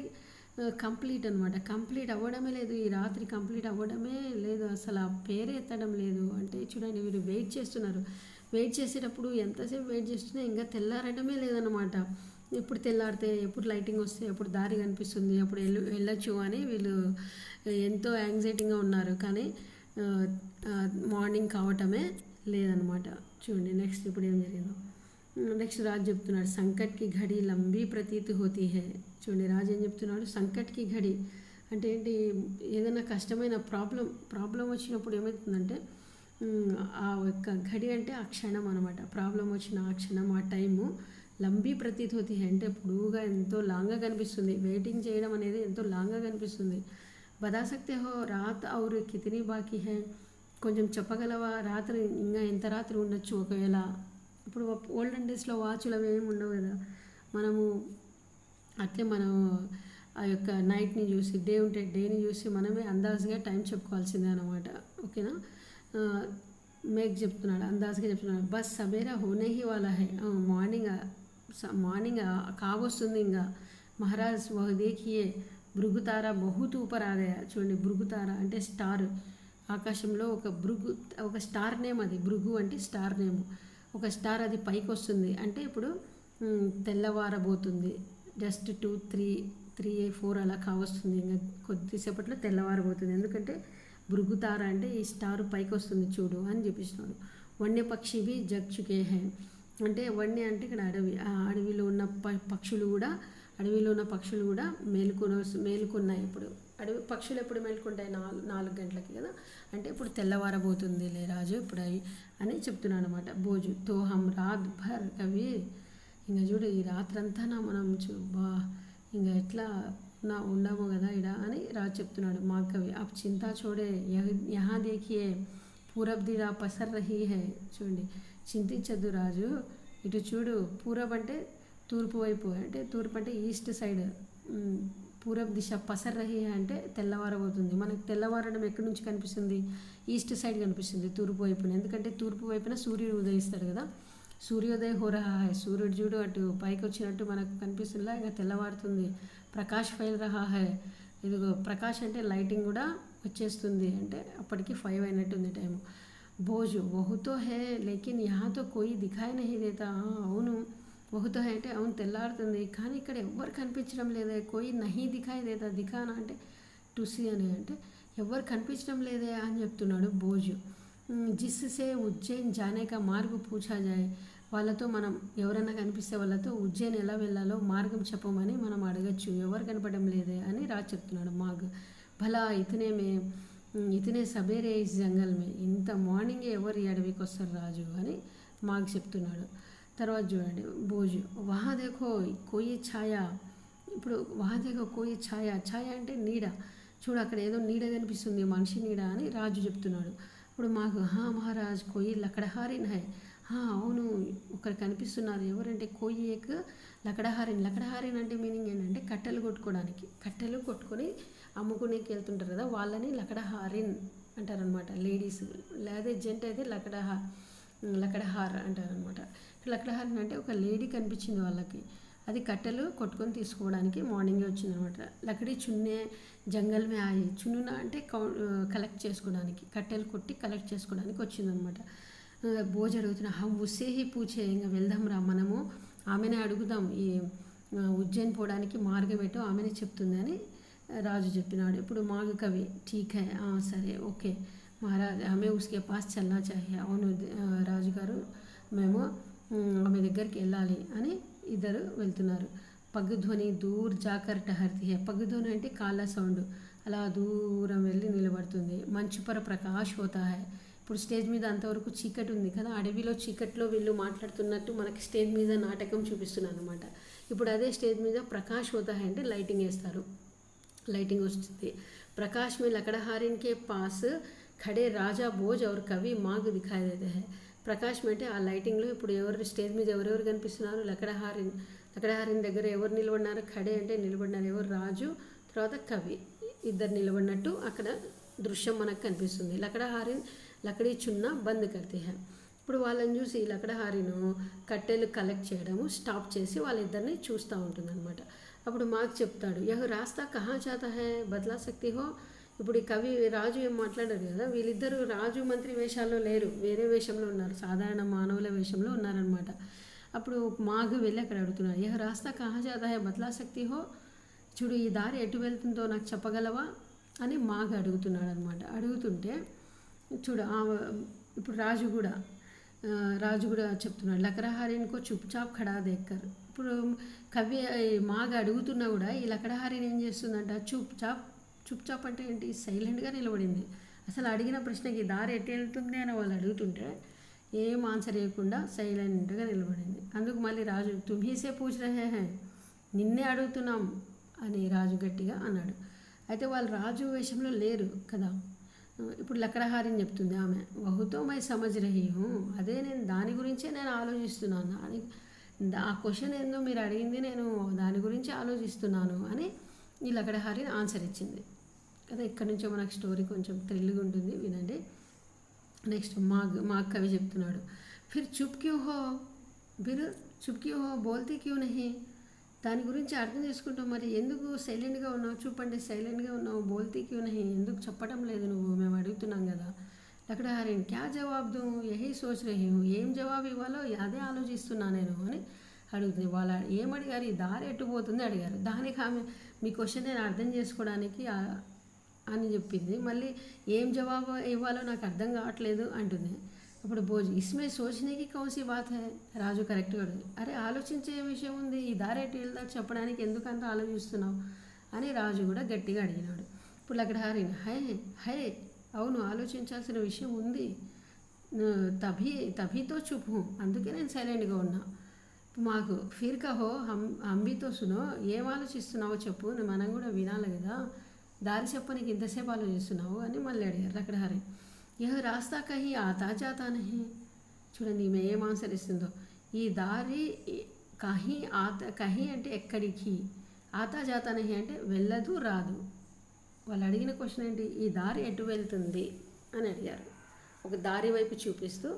కంప్లీట్ అనమాట, కంప్లీట్ అవ్వడమే లేదు, ఈ రాత్రి కంప్లీట్ అవ్వడమే లేదు, అసలు ఆ పేరే ఎత్తడం లేదు. అంటే చూడండి, వీరు వెయిట్ చేస్తున్నారు, వెయిట్ చేసేటప్పుడు ఎంతసేపు వెయిట్ చేస్తున్నా ఇంకా తెల్లారడమే లేదనమాట. ఎప్పుడు తెల్లారితే, ఎప్పుడు లైటింగ్ వస్తే, ఎప్పుడు దారి కనిపిస్తుంది, ఎప్పుడు వెళ్ళొచ్చు అని వీళ్ళు ఎంతో యాంగ్జైటీగా ఉన్నారు. కానీ మార్నింగ్ కావటమే లేదనమాట. చూడండి నెక్స్ట్ ఇప్పుడు ఏం జరిగిందో. నెక్స్ట్ రాజు చెప్తున్నాడు, సంకట్కి ఘడి లంబీ ప్రతీతి హోతీ హే. చూడండి రాజు ఏం చెప్తున్నాడు, సంకట్కి ఘడి అంటే ఏంటి, ఏదైనా కష్టమైన ప్రాబ్లం వచ్చినప్పుడు ఏమవుతుందంటే ఆ యొక్క ఘడి అంటే ఆ క్షణం అనమాట. ప్రాబ్లం వచ్చిన ఆ క్షణం, ఆ టైము లంబీ ప్రతీతి హోతీ హే అంటే పొడువుగా ఎంతో లాంగ్గా కనిపిస్తుంది. వెయిటింగ్ చేయడం అనేది ఎంతో లాంగ్గా కనిపిస్తుంది. బతా సక్తే హో రాత్ ఔర్ కితనీ బాకీ హై, కొంచెం చెప్పగలవా రాత్రి ఇంకా ఎంత రాత్రి ఉండొచ్చు ఒకవేళ. ఇప్పుడు ఓల్డెన్ డేస్లో వాచ్లు అవి ఏమి ఉండవు కదా, మనము అట్లే మనం ఆ యొక్క నైట్ని చూసి, డే ఉంటే డేని చూసి మనమే అందాజుగా టైం చెప్పుకోవాల్సిందే అనమాట. ఓకేనా. మేక్ చెప్తున్నాడు, అందాజుగా చెప్తున్నాడు. బస్ సబేరా హోనే హీ వాలా హై, మార్నింగ్ కావస్తుంది ఇంకా. మహారాజ్ వహ్ దేఖియే భృగుతార బహుత్ ఊపర్ ఆ గయా. చూడండి, భృగుతార అంటే స్టార్, ఆకాశంలో ఒక స్టార్ నేమ్, అది భృగు అంటే స్టార్ నేమ్, ఒక స్టార్ అది పైకి వస్తుంది. అంటే ఇప్పుడు తెల్లవారబోతుంది, జస్ట్ 2, 3, 4 అలా కావస్తుంది, ఇంకా కొద్దిసేపట్లో తెల్లవారబోతుంది. ఎందుకంటే భృగుతార అంటే ఈ స్టార్ పైకి వస్తుంది చూడు అని చెప్పిస్తున్నాడు. వన్య పక్షివి జగ్ చుకే హై అంటే, వన్య అంటే ఇక్కడ అడవి, ఆ అడవిలో ఉన్న పక్షులు కూడా మేలుకున్నాయి. ఇప్పుడు అడవి పక్షులు ఎప్పుడు మేలుకుంటాయి, 4 గంటలకి కదా, అంటే ఇప్పుడు తెల్లవారబోతుంది లే రాజు ఇప్పుడు అని చెప్తున్నాను అనమాట. భోజు తో హమ్ రాత్ భర్ కవి, ఇంకా చూడు ఈ రాత్రంతా మనం ఇంకా ఎట్లా ఉండము కదా ఇడ అని రాజు చెప్తున్నాడు. మా కవి అప్ చింతా చూడే యహా దేఖియే పూరబ్ దిరా పసర్ రహీ హై. చూడండి, చింతించద్దు రాజు, ఇటు చూడు. పూరబ్ అంటే తూర్పు వైపు, అంటే తూర్పు అంటే ఈస్ట్ సైడ్, పూరబ్ దిశ పసర్ రహీ అంటే తెల్లవారబోతుంది. మనకు తెల్లవారడం ఎక్కడి నుంచి కనిపిస్తుంది, ఈస్ట్ సైడ్ కనిపిస్తుంది, తూర్పు వైపున. ఎందుకంటే తూర్పు వైపున సూర్యుడు ఉదయిస్తాడు కదా, సూర్యోదయ హో రహా హై, సూర్యుడు చూడు అటు పైకి వచ్చినట్టు మనకు కనిపిస్తుందిలా, ఇంకా తెల్లవారుతుంది. ప్రకాష్ ఫైల్ రహా హై, ఇదిగో ప్రకాష్ అంటే లైటింగ్ కూడా వచ్చేస్తుంది, అంటే అప్పటికి 5 అయినట్టుంది టైము. భోజు వహుతో హే లేకిన్ యహాతో కోయి దిఖాయి నహీ దేతా. అవును, వహుతో హే అంటే అవును తెల్లారుతుంది, కానీ ఇక్కడ ఎవ్వరు కనిపించడం లేదే. కోయి నహీ దిఖాయి దేతా, దిఖానా అంటే టుసి అని, అంటే ఎవ్వరు కనిపించడం లేదే అని చెప్తున్నాడు భోజు. జిస్సే ఉజ్జయిన్ జానే కా మార్గ్ పూఛా జాయ్, వాళ్ళతో మనం ఎవరైనా కనిపిస్తే వాళ్ళతో ఉజ్జయిన్ ఎలా వెళ్ళాలో మార్గం చెప్పమని మనం అడగచ్చు, ఎవరు కనపడడం లేదే అని రాజు చెప్తున్నాడు. మాగ్ భలా ఇతనే సబేరే ఇస్ జంగల్ మే, ఇంత మార్నింగే ఎవరు ఈ అడవికి వస్తారు రాజు అని మాగ్ చెప్తున్నాడు. తర్వాత చూడండి భోజు వహా దేఖో కోయి ఛాయా, ఇప్పుడు వహా దేఖో కోయి ఛాయా, ఛాయా అంటే నీడ, చూడు అక్కడ ఏదో నీడ కనిపిస్తుంది, మనిషి నీడ అని రాజు చెప్తున్నాడు. ఇప్పుడు మాకు మహారాజ్ కోయి లకడహారిన్ హై, అవును ఒకరు కనిపిస్తున్నారు, ఎవరంటే కోయి ఏక్ లకడహారిన్ అంటే మీనింగ్ ఏంటంటే కట్టెలు కొట్టుకొని అమ్ముకునేకి వెళ్తుంటారు కదా, వాళ్ళని లకడహారిన్ అంటారనమాట. లేడీస్ లేదా జెంట్ అయితే లకడహార్ అంటారనమాట. లకడహారిన్ అంటే ఒక లేడీ కనిపించింది వాళ్ళకి, అది కట్టెలు కొట్టుకొని తీసుకోవడానికి మార్నింగే వచ్చిందనమాట. లకడీ చున్నే జంగల్ మే ఆయి, చున్నున అంటే కలెక్ట్ చేసుకోవడానికి, కట్టెలు కొట్టి కలెక్ట్ చేసుకోవడానికి వచ్చిందనమాట. భోజ అడుగుతున్నా హమ్ ఉస్సే హీ పూచే, ఇంకా వెళ్దాం రా మనము ఆమెనే అడుగుదాం, ఈ ఉజ్జయిన్ పోవడానికి మార్గం ఏంటో ఆమెనే చెప్తుంది అని రాజు చెప్పినాడు. ఇప్పుడు మాగు కవి ఠీక్ హై, సరే ఓకే, మహారాజ్ హమే ఉస్కే పాస్ చల్నా చాహియే, అవును రాజుగారు మేము ఆమె దగ్గరికి వెళ్ళాలి అని ఇద్దరు వెళ్తున్నారు. పగ్గుధ్వని దూర్ జాకర్ టహర్తీ హై, పగ్గుధ్వని అంటే కాళ్ళ సౌండ్, అలా దూరం వెళ్ళి నిలబడుతుంది. మంచు పర ప్రకాష్ హోతా హై, ఇప్పుడు స్టేజ్ మీద అంతవరకు చీకటి ఉంది కదా, అడవిలో చీకట్లో వీళ్ళు మాట్లాడుతున్నట్టు మనకి స్టేజ్ మీద నాటకం చూపిస్తున్నారు అనమాట. ఇప్పుడు అదే స్టేజ్ మీద ప్రకాష్ హోతా హై అంటే లైటింగ్ వేస్తారు, లైటింగ్ వస్తుంది. ప్రకాష్ में लकड़हारिन के पास खड़े राजा भोज और कवि माघ दिखाई देते हैं. ప్రకాష్ అంటే ఆ లైటింగ్లో ఇప్పుడు ఎవరు స్టేజ్ మీద ఎవరెవరు కనిపిస్తున్నారు, లకడహారిన్ దగ్గర ఎవరు నిలబడినారు, ఖడే అంటే నిలబడినారు ఎవరు, రాజు తర్వాత కవి ఇద్దరు నిలబడినట్టు అక్కడ దృశ్యం మనకు కనిపిస్తుంది. లకడీ చున్నా బంద్ కర్తే హై, ఇప్పుడు వాళ్ళని చూసి లకడహారిను కట్టెలు కలెక్ట్ చేయడము స్టాప్ చేసి వాళ్ళిద్దరిని చూస్తూ ఉంటుందన్నమాట. అప్పుడు మాకు చెప్తాడు, యహ్ రాస్తా కహా జాతా హై బదలా సక్తి హో. ఇప్పుడు ఈ కవి రాజు ఏం మాట్లాడారు కదా, వీళ్ళిద్దరూ రాజు మంత్రి వేషాల్లో లేరు, వేరే వేషంలో ఉన్నారు, సాధారణ మానవుల వేషంలో ఉన్నారనమాట. అప్పుడు మాఘు వెళ్ళి అక్కడ అడుగుతున్నారు, యహ్ రాస్తా కహా జాతా హై బదలా సక్తి హో, చూడు ఈ దారి ఎటు వెళ్తుందో నాకు చెప్పగలవా అని మాఘు అడుగుతున్నాడు అనమాట. అడుగుతుంటే చూడు ఇప్పుడు రాజు కూడా చెప్తున్నాడు, లకడహారిన్కో చుప్చాప్ ఖడా దేక్కర్. ఇప్పుడు కవి మాగా అడుగుతున్నా కూడా ఈ లకడహారిని ఏం చేస్తుందంట, చుప్చాప్ అంటే ఏంటి, సైలెంట్గా నిలబడింది. అసలు అడిగిన ప్రశ్నకి దారి ఎటు వెళ్తుంది అని వాళ్ళు అడుగుతుంటే ఏం ఆన్సర్ ఇవ్వకుండా సైలెంట్గా నిలబడింది. అందుకు మళ్ళీ రాజు తుమ్హీసే పూछ रहे हैं, నిన్నే అడుగుతున్నాం అని రాజు గట్టిగా అన్నాడు. అయితే వాళ్ళు రాజు వేషంలో లేరు కదా. ఇప్పుడు లకడహారిని చెప్తుంది ఆమె, వహుతో మై సమజ్ రహీ హూ, అదే నేను దాని గురించే నేను ఆలోచిస్తున్నాను అని, ఆ క్వశ్చన్ ఏందో మీరు అడిగింది నేను దాని గురించి ఆలోచిస్తున్నాను అని ఈ లకడహారిని ఆన్సర్ ఇచ్చింది కదా. ఇక్కడ నుంచో మనకు స్టోరీ కొంచెం థ్రిల్గా ఉంటుంది, వినండి. నెక్స్ట్ మా కవి చెప్తున్నాడు, ఫిర్ చుప్ క్యూ హో బోల్తీ క్యూ నహీ, దాని గురించి అర్థం చేసుకుంటావు మరి ఎందుకు సైలెంట్గా ఉన్నావు, చూప్ అంటే సైలెంట్గా ఉన్నావు, బోల్తీ క్యూ నహీ ఎందుకు చెప్పడం లేదు నువ్వు, మేము అడుగుతున్నాం కదా. లకడహారిన్ క్యా జవాబు దో యహీ సోచ్ రహీ హూ, ఏం జవాబు ఇవ్వాలో అదే ఆలోచిస్తున్నా నేను అని అడుగుతుంది. వాళ్ళు ఏమడిగారు, ఈ దారి ఎటు పోతుంది అడిగారు, దానికి ఆమె మీ క్వశ్చన్ నేను అర్థం చేసుకోవడానికి అని చెప్పింది. మళ్ళీ ఏం జవాబు ఇవ్వాలో నాకు అర్థం కావట్లేదు అంటుంది. అప్పుడు భోజ్ ఇస్మే సోచనేకి కౌన్సీ బాత్ హై, రాజు కరెక్ట్గా అడుగుతుంది, అరే ఆలోచించే విషయం ఉంది, ఈ దారి ఎటు వెళ్దా చెప్పడానికి ఎందుకంత ఆలోచిస్తున్నావు అని రాజు కూడా గట్టిగా అడిగినాడు. ఇప్పుడు లకడహారిన్ హై అవును ఆలోచించాల్సిన విషయం ఉంది, తభీతో చుప్ హూ, అందుకే నేను సైలెంట్గా ఉన్నా. మాకు ఫిర్ కహో హంబీతో సునో, ఏం ఆలోచిస్తున్నావో చెప్పు, మనం కూడా వినాలి కదా, దారి చెప్పనికి ఇంతసేపు ఆలోచిస్తున్నావు అని మళ్ళీ అడిగారు లకడహారిన్. యహ్ రాస్తా కహీ ఆతా జాతా నహీ, చూడండి ఈమె ఏం ఆన్సర్ ఇస్తుందో, ఈ దారి కహీ అంటే ఎక్కడికి, ఆతా జాతా నహీ అంటే వెళ్ళదు రాదు. వాళ్ళు అడిగిన క్వశ్చన్ ఏంటి, ఈ దారి ఎటు వెళ్తుంది అని అడిగారు, ఒక దారి వైపు చూపిస్తూ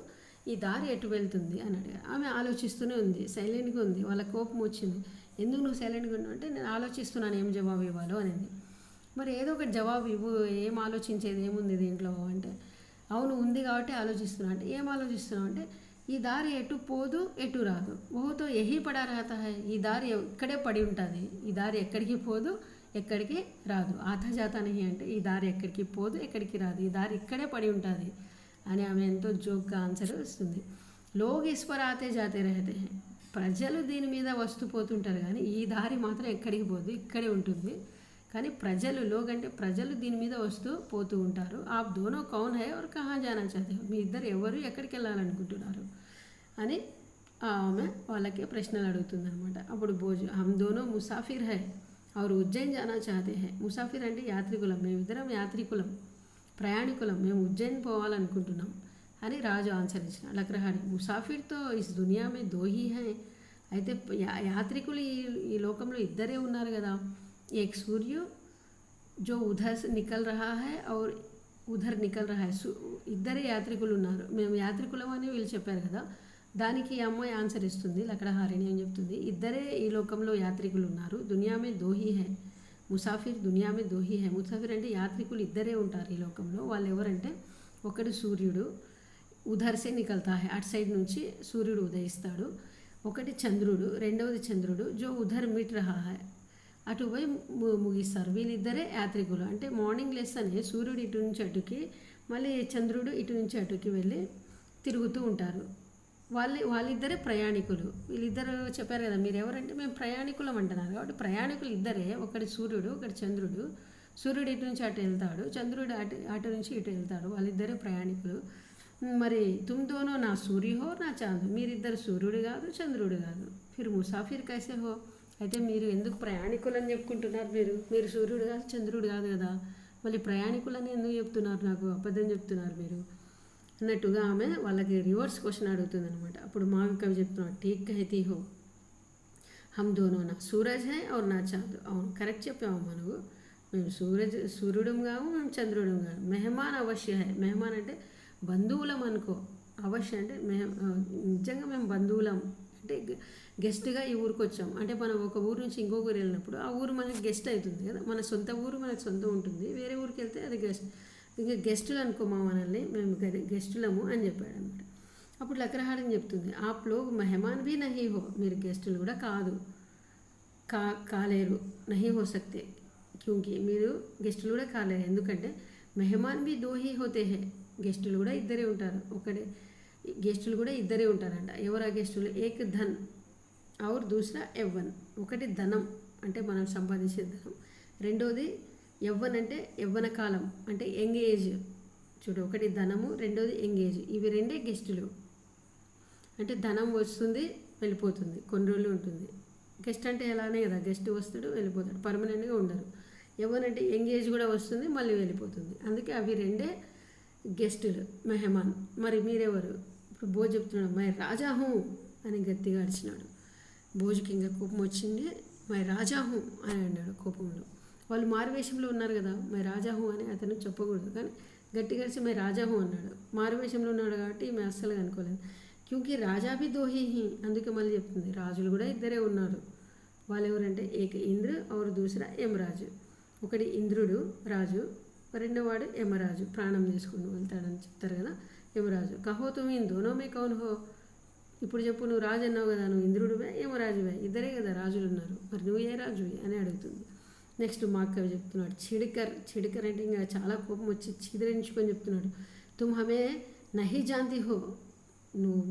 ఈ దారి ఎటు వెళ్తుంది అని అడిగారు. ఆమె ఆలోచిస్తూనే ఉంది, సైలెంట్గా ఉంది. వాళ్ళ కోపం వచ్చింది, ఎందుకు నువ్వు సైలెంట్గా ఉన్నావు అంటే నేను ఆలోచిస్తున్నాను ఏం జవాబు ఇవ్వాలో అనేది. మరి ఏదో ఒకటి జవాబు ఇవ్వు, ఏం ఆలోచించేది ఏముంది దీంట్లో అంటే, అవును ఉంది కాబట్టి ఆలోచిస్తున్నా అంటే, ఏం ఆలోచిస్తున్నావు అంటే ఈ దారి ఎటు పోదు ఎటు రాదు, ఓహోతో యహీ పడా రహతా హై, ఈ దారి ఇక్కడే పడి ఉంటుంది, ఈ దారి ఎక్కడికి పోదు ఎక్కడికి రాదు. ఆతా జాతా నహీ అంటే ఈ దారి ఎక్కడికి పోదు ఎక్కడికి రాదు, ఈ దారి ఇక్కడే పడి ఉంటుంది అని ఆమె ఎంతో జోక్గా ఆన్సర్ ఇస్తుంది. లోగ్ ఇస్ పర్ ఆతే జాతే రహతే హై, ప్రజలు దీని మీద వస్తూ పోతుంటారు కానీ ఈ దారి మాత్రం ఎక్కడికి పోదు ఇక్కడే ఉంటుంది. కానీ లోగ్ అంటే ప్రజలు దీని మీద వస్తూ పోతూ ఉంటారు. ఆప్ దోనో కౌన్ హై और కహా జానా చాతే హో, మీ ఇద్దరు ఎవరు ఎక్కడికి వెళ్ళాలనుకుంటున్నారు అని ఆమె వాళ్ళకి ప్రశ్నలు అడుగుతుంది అనమాట. అప్పుడు భోజు హమ్ దోనో ముసాఫిర్ హై और ఉజ్జయిన్ జానా చాతే హై, ముసాఫిర్ అంటే యాత్రికులం, మేమిద్దరం యాత్రికులం ప్రయాణికులం, మేము ఉజ్జయిన్ పోవాలనుకుంటున్నాం అని రాజు ఆన్సర్ ఇచ్చిన. లకడహారి ముసాఫిర్తో is Duniya May though he high, అయితే యాత్రికులు ఈ లోకంలో ఇద్దరే ఉన్నారు కదా, एक सूर्य जो उधर से निकल रहा है और उधर निकल रहा है, ఇద్దరే యాత్రికులు ఉన్నారు, మేము యాత్రికులం అని వీళ్ళు చెప్పారు కదా. దానికి ఈ అమ్మాయి ఆన్సర్ ఇస్తుంది లకడహారిని ఏం చెప్తుంది, ఇద్దరే ఈ లోకంలో యాత్రికులు ఉన్నారు, దునియామే దోహీ హై, ముసాఫిర్ దునియామే దోహీ హై, ముసాఫిర్ అంటే యాత్రికులు ఇద్దరే ఉంటారు ఈ లోకంలో. వాళ్ళు ఎవరంటే ఒకటి సూర్యుడు ఉధర్సే నికల్తా హై, అటు సైడ్ నుంచి సూర్యుడు ఉదయిస్తాడు, ఒకటి చంద్రుడు రెండవది చంద్రుడు జో ఉధర్ మిట్ రహా హై, అటు పోయి ముగిస్తారు. వీళ్ళిద్దరే యాత్రికులు అంటే మార్నింగ్ లేస్తేనే సూర్యుడు ఇటు నుంచి అటుకి మళ్ళీ చంద్రుడు ఇటు నుంచి అటుకి వెళ్ళి తిరుగుతూ ఉంటారు. వాళ్ళిద్దరే ప్రయాణికులు. వీళ్ళిద్దరు చెప్పారు కదా, మీరు ఎవరంటే మేము ప్రయాణికులం అంటున్నారు. కాబట్టి ప్రయాణికులు ఇద్దరే, ఒకటి సూర్యుడు ఒకటి చంద్రుడు. సూర్యుడు ఇటు నుంచి అటు వెళ్తాడు, చంద్రుడు అటు నుంచి ఇటు వెళ్తాడు. వాళ్ళిద్దరే ప్రయాణికులు. మరి తుమ్ దోనో నా సూర్య హో నా చాంద్, మీరిద్దరు సూర్యుడు కాదు చంద్రుడు కాదు. ఫిర్ ముసాఫిర్ కైసే హో, అయితే మీరు ఎందుకు ప్రయాణికులు అని చెప్పుకుంటున్నారు? మీరు సూర్యుడు కాదు చంద్రుడు కాదు కదా, మళ్ళీ ప్రయాణికులని ఎందుకు చెప్తున్నారు? నాకు అబద్ధం చెప్తున్నారు మీరు అన్నట్టుగా ఆమె వాళ్ళకి రివర్స్ క్వశ్చన్ అడుగుతుంది అనమాట. అప్పుడు మావి కవి చెప్తున్నాడు, ఠీక్ కహతీ హో, హమ్ దోనో నా సూరజ్ హై ఔర్ నా చాంద్. అవును, కరెక్ట్ చెప్పాము. మనకు మేము సూర్యుడం కాము, మేము చంద్రుడం కాము. మెహమాన్ అవశ్య హై, మెహమాన్ అంటే బంధువులం అనుకో, అవశ్య అంటే నిజంగా మేము బంధువులం అంటే గెస్ట్గా ఈ ఊరికి వచ్చాం అంటే మనం ఒక ఊరు నుంచి ఇంకొక ఊరు వెళ్ళినప్పుడు ఆ ఊరు మనకి గెస్ట్ అవుతుంది కదా, మన సొంత ఊరు మనకు సొంతం ఉంటుంది, వేరే ఊరికి వెళ్తే అది గెస్ట్, ఇంకా గెస్టులు అనుకోమా మనల్ని, మేము గెస్టులము అని చెప్పాడు అనమాట. అప్పుడు లక్రహారం చెప్తుంది, ఆప్ లోగ్ మెహమాన్ భీ నహీ హో, మీరు గెస్టులు కూడా కాలేరు, నహీ హో సక్తే, క్యూంకి మీరు గెస్టులు కూడా కాలేరు, ఎందుకంటే మెహమాన్ భీ దో హీ హోతే హే, గెస్టులు కూడా ఇద్దరే ఉంటారు, గెస్టులు కూడా ఇద్దరే ఉంటారంట. ఎవరా గెస్టులు? ఏక్ ధన్ ఔర్ దూసరా యవ్వన్, ఒకటి ధనం అంటే మనం సంపాదించే ధనం, రెండోది యవ్వన్ అంటే యవ్వన కాలం అంటే యంగ్ ఏజ్. చూడు, ఒకటి ధనము, రెండోది యంగ్ ఏజ్, ఇవి రెండే గెస్టులు. అంటే ధనం వస్తుంది వెళ్ళిపోతుంది, కొన్ని రోజులు ఉంటుంది. గెస్ట్ అంటే ఎలానే కదా, గెస్ట్ వస్తాడు వెళ్ళిపోతాడు, పర్మనెంట్గా ఉండరు. యవ్వన్ అంటే యంగ్ ఏజ్ కూడా వస్తుంది మళ్ళీ వెళ్ళిపోతుంది, అందుకే అవి రెండే గెస్టులు మెహమాన్. మరి మీరెవరు? ఇప్పుడు భోజ్ చెప్తున్నాడు, మై రాజా హూ అని గట్టిగా అడిచినాడు. భోజ్కి ఇంకా కోపం వచ్చింది, మై రాజా హూ అని అన్నాడు కోపంలో. వాళ్ళు మారువేషంలో ఉన్నారు కదా, మై రాజా హూ అని అతను చెప్పకూడదు, కానీ గట్టిగా అడిచి మై రాజా హూ అన్నాడు. మారువేషంలో ఉన్నాడు కాబట్టి ఈమె అస్సలు అనుకోలేదు. క్యూంకి రాజా భీ దో హీ, అందుకే మళ్ళీ చెప్తుంది రాజులు కూడా ఇద్దరే ఉన్నారు. వాళ్ళు ఎవరంటే ఏక ఇంద్ర ఔర్ దూసరా యమరాజు, ఒకటి ఇంద్రుడు రాజు, రెండోవాడు యమరాజు, ప్రాణం తీసుకుని వెళ్తాడని చెప్తారు కదా యమరాజు. కహో తుమ్ ఇన్ దోనో మే కౌన్ హో, ఇప్పుడు చెప్పు, నువ్వు రాజు అన్నావు కదా, నువ్వు ఇంద్రుడివే యమరాజువే, ఇద్దరే కదా రాజులు ఉన్నారు, మరి నువ్వు ఏ రాజువి అని అడుగుతుంది. నెక్స్ట్ మా కవి చెప్తున్నాడు, చిడికర్ అంటే ఇంకా చాలా కోపం వచ్చి చీదరించుకొని చెప్తున్నాడు, తుమ్ హమే నహీ జాంతి హో, నువ్వు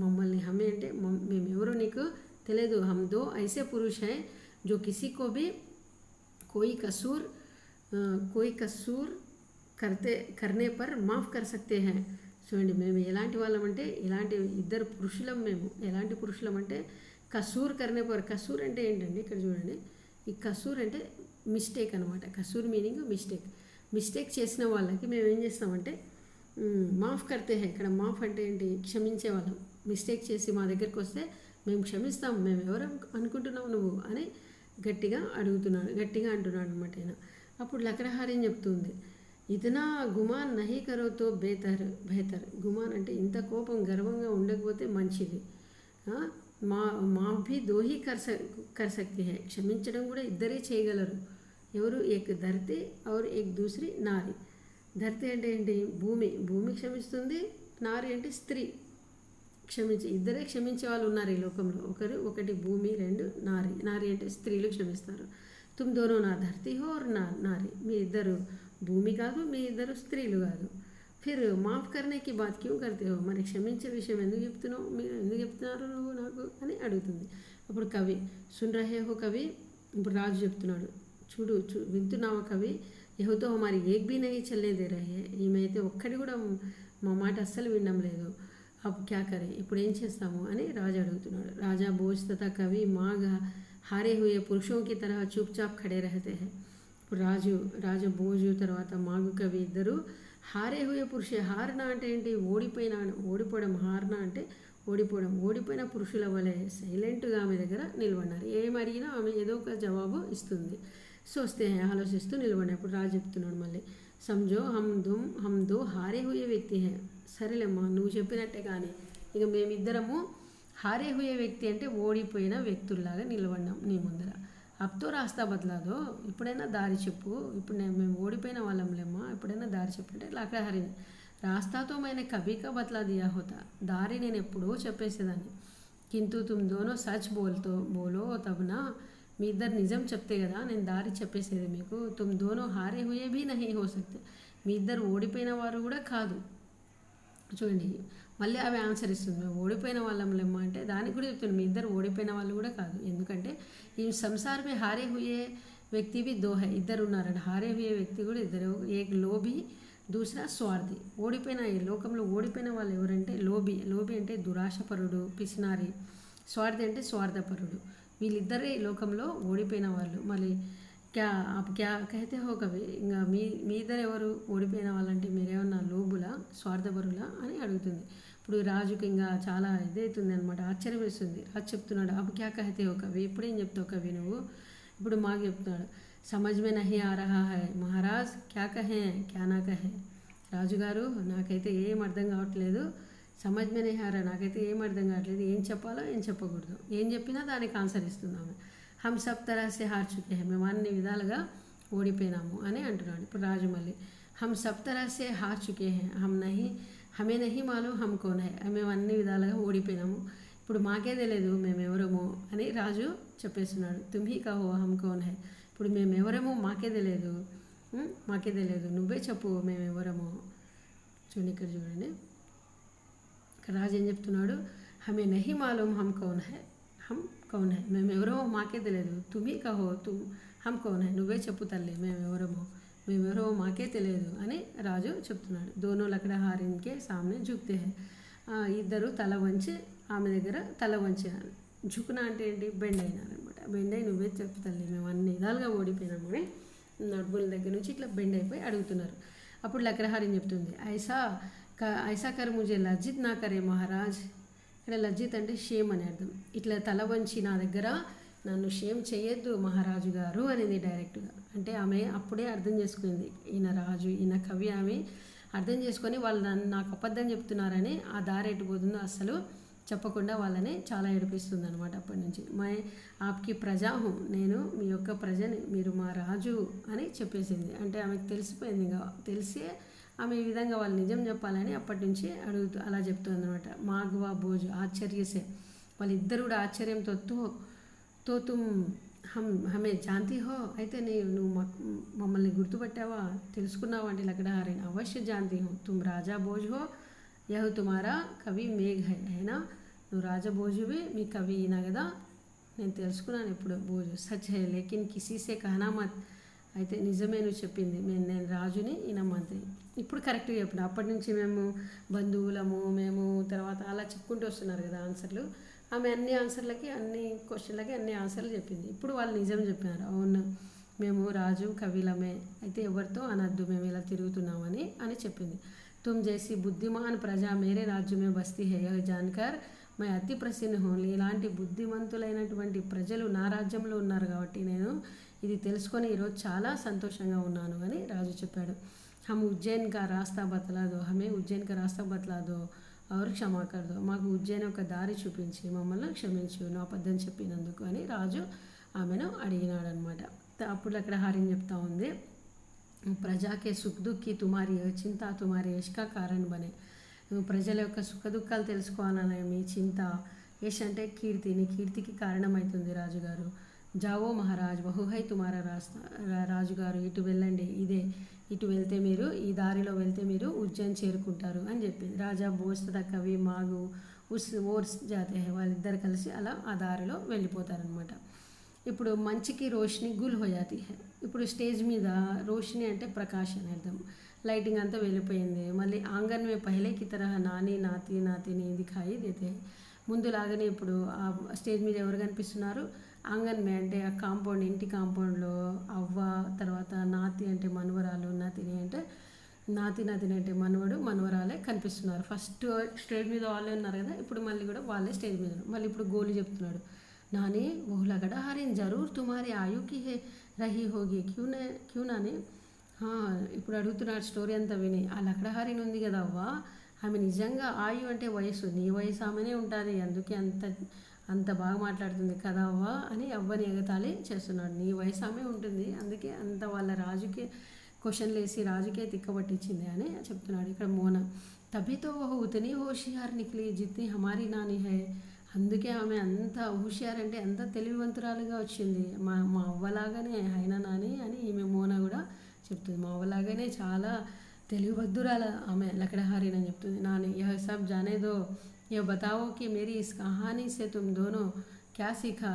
మమ్మల్ని హమే అంటే మేమెవరో నీకు తెలియదు. హమ్ దో ఐసే పురుష్ హై జో కిసీ కో భీ కోయి కసూర్ కర్నే పర్ మాఫ్ కర్ సక్తే హై. చూడండి, మేము ఎలాంటి వాళ్ళం అంటే ఇలాంటి ఇద్దరు పురుషులం. మేము ఎలాంటి పురుషులం అంటే కసూర్ కర్నే పర్, కసూర్ అంటే ఏంటండి ఇక్కడ చూడండి, ఈ కసూర్ అంటే మిస్టేక్ అనమాట. కసూర్ మీనింగ్ మిస్టేక్ చేసిన వాళ్ళకి మేము ఏం చేస్తామంటే మాఫ్ కర్తే హై. ఇక్కడ మాఫ్ అంటే ఏంటి? క్షమించే వాళ్ళం. మిస్టేక్ చేసి మా దగ్గరికి వస్తే మేము క్షమిస్తాం, మేము ఎవరు అనుకుంటున్నావు నువ్వు అని గట్టిగా అంటున్నాడు అనమాట ఆయన. అప్పుడు లక్రహారం చెప్తుంది, ఇతనా గుమాన్ నహీ కరోతో బెహతర్. గుమాన్ అంటే ఇంత కోపం గర్వంగా ఉండకపోతే మంచిది. మా భీ దోహీ కర్ సక్తి హై, క్షమించడం కూడా ఇద్దరే చేయగలరు. ఎవరు? ఏక్ ధర్తి ఔర్ ఏక్ దూసరి నారి. ధర్తి అంటే ఏంటి? భూమి క్షమిస్తుంది, నారి అంటే స్త్రీ ఇద్దరే క్షమించే వాళ్ళు ఉన్నారు ఈ లోకంలో. ఒకటి భూమి, రెండు నారి అంటే స్త్రీలు క్షమిస్తారు. తుమ్ దోనో నా ధర్తీ హో और నారి, మీ ఇద్దరు భూమి కాదు, మీ ఇద్దరు స్త్రీలు కాదు. ఫిర్ మాఫ్ కర్నే కి బాత్ క్యూ కర్తే హో, మరి క్షమించే విషయం ఎందుకు చెప్తున్నారు నువ్వు నాకు అని అడుగుతుంది. అప్పుడు కవి సున్ రహే హో కవి, ఇప్పుడు రాజు చెప్తున్నాడు, చూడు వింటున్నావా కవి, యహోతో మరి ఏక్ భీ నహీ చల్నే దే రహే, ఈమె అయితే ఒక్కడి కూడా మా మాట అస్సలు వినడం లేదు. అబ్ క్యా కరే, ఇప్పుడు ఏం చేస్తాము అని రాజు అడుగుతున్నాడు. రాజా భోజ్ తథా కవి మాఘ హారే హుయే పురుషోं की तरह चुपचाप खड़े रहते हैं. ఇప్పుడు రాజు భోజు తర్వాత మాగు కవి ఇద్దరు హారే హుయే పురుషే, హారణ అంటే ఏంటి? ఓడిపోవడం. హారణ అంటే ఓడిపోయిన పురుషుల వలె సైలెంట్గా ఆమె దగ్గర నిలబడినారు. ఏం అడిగినా ఆమె ఏదో ఒక జవాబు ఇస్తుంది. సోస్తే ఆలోచిస్తూ నిలబడినారు. ఇప్పుడు రాజు చెప్తున్నాడు మళ్ళీ, సమజో హమ్ దో హారే హుయే వ్యక్తి హే. సరేలేమ్మా, నువ్వు చెప్పినట్టే, కానీ ఇక మేమిద్దరము హారే హుయే వ్యక్తి అంటే ఓడిపోయిన వ్యక్తుల్లాగా నిలబడినాం నీ ముందర. అప్తో రాస్తా బదలాదో, ఇప్పుడైనా దారి చెప్పు, ఇప్పుడు మేము ఓడిపోయిన వాళ్ళంలేమ్మా, ఇప్పుడైనా దారి చెప్పు అంటే అక్కడ రాస్తాతో మైన కబీకా బతలా దియా హోతా, దారి నేను ఎప్పుడో చెప్పేసేదాన్ని. కింటూ తుమ్ దోనో సచ్ బోలో తబనా, మీ ఇద్దరు నిజం చెప్తే కదా నేను దారి చెప్పేసేది మీకు. తుమ్ దోనో హారే హుయే భీ నహీ హో సక్తే, మీ ఇద్దరు ఓడిపోయిన వారు కూడా కాదు. చూడండి, మళ్ళీ ఆమె ఆన్సర్ ఇస్తుంది, మేము ఓడిపోయిన వాళ్ళంలేమ్మా అంటే దానికి కూడా చెప్తుంది, మీ ఇద్దరు ఓడిపోయిన వాళ్ళు కూడా కాదు. ఎందుకంటే ఈ సంసారమే హారే హుయే వ్యక్తి బి దో హై, ఇద్దరు ఉన్నారండి. హారే హుయే వ్యక్తి కూడా ఇద్దరు, ఏక్ లోభి దూసరా స్వార్థి. ఓడిపోయిన ఈ లోకంలో ఓడిపోయిన వాళ్ళు ఎవరంటే లోభి. లోభి అంటే దురాశపరుడు, పిసినారి. స్వార్థి అంటే స్వార్థపరుడు. వీళ్ళిద్దరే ఈ లోకంలో ఓడిపోయిన వాళ్ళు. మళ్ళీ క్యా కహతే హో కవి, ఇంకా మీ ఇద్దరు ఎవరు ఓడిపోయిన వాళ్ళంటే మీరేమన్నా లోబులా, స్వార్థపరులా అని అడుగుతుంది. ఇప్పుడు రాజుకి ఇంకా చాలా ఇదవుతుంది అనమాట, ఆశ్చర్యం వేస్తుంది. రాజు చెప్తున్నాడు, అబ్ క్యా కహతే హో కవి, ఇప్పుడేం చెప్తావు కవి నువ్వు, ఇప్పుడు మాకు చెప్తున్నాడు. సమజ్ మే నహీ ఆ రహా హై మహారాజ్, క్యా కహే క్యా నా కహే. రాజుగారు నాకైతే ఏం అర్థం కావట్లేదు, సమజ్ మే నహీ ఆ రహా, నాకైతే ఏం అర్థం కావట్లేదు, ఏం చెప్పాలో ఏం చెప్పకూడదు, ఏం చెప్పినా దానికి ఆన్సర్ ఇస్తున్నాము. హమ్ సబ్ తరహసే హార్ చుకే హై, మేము అన్ని విధాలుగా ఓడిపోయినాము అని అంటున్నాడు. ఇప్పుడు రాజు మళ్ళీ హమ్ సబ్ తరహసే హార్ చుకే హై, హమే నహీ మాలూమ్ హమ్ కౌన్ హై, మేము అన్ని విధాలుగా ఓడిపోయినాము, ఇప్పుడు మాకే తెలియదు మేమెవరమో అని రాజు చెప్పేస్తున్నాడు. తుమ్హీ కహో హమ్ కౌన్ హై, ఇప్పుడు మేమెవరమో మాకే తెలియదు, నువ్వే చెప్పు మేమెవరమో. చూడండి ఇక్కడ చూడండి, ఇక్కడ రాజు ఏం చెప్తున్నాడు, హమే నహీ మాలూమ్ హమ్ కౌన్ హై, మేమెవరమో మాకే తెలియదు, తుమ్హీ కహో హమ్ కౌన్ హై, నువ్వే చెప్పు తల్లి మేమెవరమో మాకే తెలియదు అని రాజు చెప్తున్నాడు. దోనో లకడహారిన్కే సామ్నే జుక్తే హై, ఇద్దరు తల వంచి ఆమె దగ్గర తల వంచినారు. జుకున అంటే ఏంటి, బెండ్ అయినారనమాట. బెండ్ అయి నువ్వే చెప్పు తల్లి మేము అన్ని విధాలుగా ఓడిపోయినాము అని నడుముల దగ్గర నుంచి ఇట్లా బెండ్ అయిపోయి అడుగుతున్నారు. అప్పుడు లకడహారిన్ చెప్తుంది, ఐసా కర్ ముజే లజ్జిత్ నా కరే మహారాజ్. ఇక్కడ లజ్జిత్ అంటే షేమ్ అని అర్థం. ఇట్లా తల వంచి నా దగ్గర నన్ను షేమ్ చేయొద్దు మహారాజు గారు అనేది డైరెక్ట్గా. అంటే ఆమె అప్పుడే అర్థం చేసుకుంది, ఈయన రాజు, ఈయన కవి, ఆమె అర్థం చేసుకొని వాళ్ళు నాకు అబద్ధం చెప్తున్నారని ఆ దారి ఎట్టుపోతుందో అస్సలు చెప్పకుండా వాళ్ళని చాలా ఏడిపిస్తుంది అనమాట. అప్పటి నుంచి ఆప్కి ప్రజా హూ, నేను మీ యొక్క ప్రజని, మీరు మా రాజు అని చెప్పేసింది. అంటే ఆమెకు తెలిసిపోయింది, ఇంకా తెలిసే ఆమె ఈ విధంగా వాళ్ళు నిజం చెప్పాలని అప్పటి నుంచి అలా చెప్తుంది అనమాట. మాఘవా భోజు ఆశ్చర్యసే, వాళ్ళిద్దరు కూడా ఆశ్చర్యంతో తో తుమ్ హమే జాంతి హో, అయితే నువ్వు మమ్మల్ని గుర్తుపట్టావా, తెలుసుకున్నావా అంటే లకడహారిన్ అవశ్య జాంతి హో, తుమ్ రాజా భోజ్ హో, యహ్ తుమారా కవి మేఘ్ హై, అయినా నువ్వు రాజా భోజువి, మీ కవి ఈయన కదా, నేను తెలుసుకున్నాను ఇప్పుడు భోజు. సచ్ హై లేకిన్ కిసీసే కహనా మత్, అయితే నిజమే నువ్వు చెప్పింది, నేను రాజుని, ఈయన మంత్రి. ఇప్పుడు కరెక్ట్గా చెప్పిన, అప్పటి నుంచి మేము బంధువులము, మేము తర్వాత అలా చెప్పుకుంటూ వస్తున్నారు కదా ఆన్సర్లు. ఆమె అన్ని ఆన్సర్లకి, అన్ని క్వశ్చన్లకి అన్ని ఆన్సర్లు చెప్పింది. ఇప్పుడు వాళ్ళు నిజం చెప్పినారు, అవును మేము రాజు కవిలమే, అయితే ఎవరితో అనద్దు మేము ఇలా తిరుగుతున్నామని చెప్పింది. తుమ్ జైసి బుద్ధిమాన్ ప్రజా మేరే రాజ్య మే బస్తీ హై యహ్ జాన్కర్ మై అతి ప్రసన్న హూ, ఇలాంటి బుద్ధిమంతులైనటువంటి ప్రజలు నా రాజ్యంలో ఉన్నారు కాబట్టి నేను ఇది తెలుసుకొని ఈరోజు చాలా సంతోషంగా ఉన్నాను అని రాజు చెప్పాడు. హమ్ ఉజ్జయిన్ కా రాస్తా బతలాదో, హమే ఉజ్జయిన్ కా రాస్తా బతలాదో और క్షమా కర్దో, మాకు ఉజ్జయిని ఒక దారి చూపించి మమ్మల్ని క్షమించు నా అబద్ధం చెప్పినందుకు అని రాజు ఆమెను అడిగినాడు అనమాట. అప్పుడు అక్కడ హారిన్ చెప్తా ఉంది, ప్రజాకే సుఖ దుఃఖి తుమారి చింత తుమారి యష్కా కారణ్ బనే, నువ్వు ప్రజల యొక్క సుఖ దుఃఖాలు తెలుసుకోవాలనే మీ చింత, యష్ అంటే కీర్తి, నీ కీర్తికి కారణమవుతుంది రాజుగారు. జావో మహారాజ్ బహుహై తుమారా రాస్తా, రాజుగారు ఇటు వెళ్ళండి, ఇటు వెళ్తే మీరు, ఈ దారిలో వెళ్తే మీరు ఉజ్జయిన్ చేరుకుంటారు అని చెప్పింది. రాజా భోజ్ తథా కవి మాగు ఓర్స్ జాతే హై, వాళ్ళిద్దరు కలిసి అలా ఆ దారిలో వెళ్ళిపోతారనమాట. ఇప్పుడు మంచికి రోషిని గుల్ హోయాతి హై, ఇప్పుడు స్టేజ్ మీద రోషిని అంటే ప్రకాశ్ అని అర్థం, లైటింగ్ అంతా వెళ్ళిపోయింది. మళ్ళీ ఆంగన్ మే పహలే కి తరహ నాని నాతిని దిఖాయి దేతే, ముందులాగానే ఇప్పుడు ఆ స్టేజ్ మీద ఎవరు కనిపిస్తున్నారు, ఆంగన్ మే అంటే ఆ కాంపౌండ్, ఇంటి కాంపౌండ్లో అవ్వ, తర్వాత నాతి అంటే మనవరాలు, నాతిని అంటే మనవడు, మనవరాలే కనిపిస్తున్నారు. ఫస్ట్ స్టేజ్ మీద వాళ్ళే ఉన్నారు కదా, ఇప్పుడు మళ్ళీ కూడా వాళ్ళే స్టేజ్ మీద ఉన్నారు. మళ్ళీ ఇప్పుడు గోలు చెప్తున్నాడు, నాని ఓ లకడహారిన్ జరూర్ తుమారి ఆయుకి రహీ హోగి క్యూ నాని. ఇప్పుడు అడుగుతున్నాడు స్టోరీ అంతా విని, ఆ లకడహారిన్ ఉంది కదా అవ్వ, ఆమె నిజంగా ఆయు అంటే వయసు, నీ వయసు ఆమెనే ఉంటుంది, అందుకే అంత బాగా మాట్లాడుతుంది కదా అవ్వ అని అవ్వని ఎగతాళి చేస్తున్నాడు. నీ వయసు ఆమె ఉంటుంది, అందుకే అంత వాళ్ళ రాజుకి క్వశ్చన్లు వేసి రాజుకే తిక్కబట్టించింది అని చెప్తున్నాడు. ఇక్కడ మోన తబితో ఓహో ఉతని హోషియార్ నిక్లీ జిత్ని హమారీ నాని హై, అందుకే ఆమె అంత హుషియార్ అంటే అంత తెలివివంతురాలుగా వచ్చింది, మా అవ్వలాగానే అయినా నాని అని ఈమె మోన కూడా చెప్తుంది. మా అవ్వలాగానే చాలా తెలియవద్దురాల ఆమె లకడహారిని అని చెప్తుంది. నాని యహ సబ్ జానే దో, యह बताओ कि मेरी इस कहानी से तुम दोनों क्या सीखा.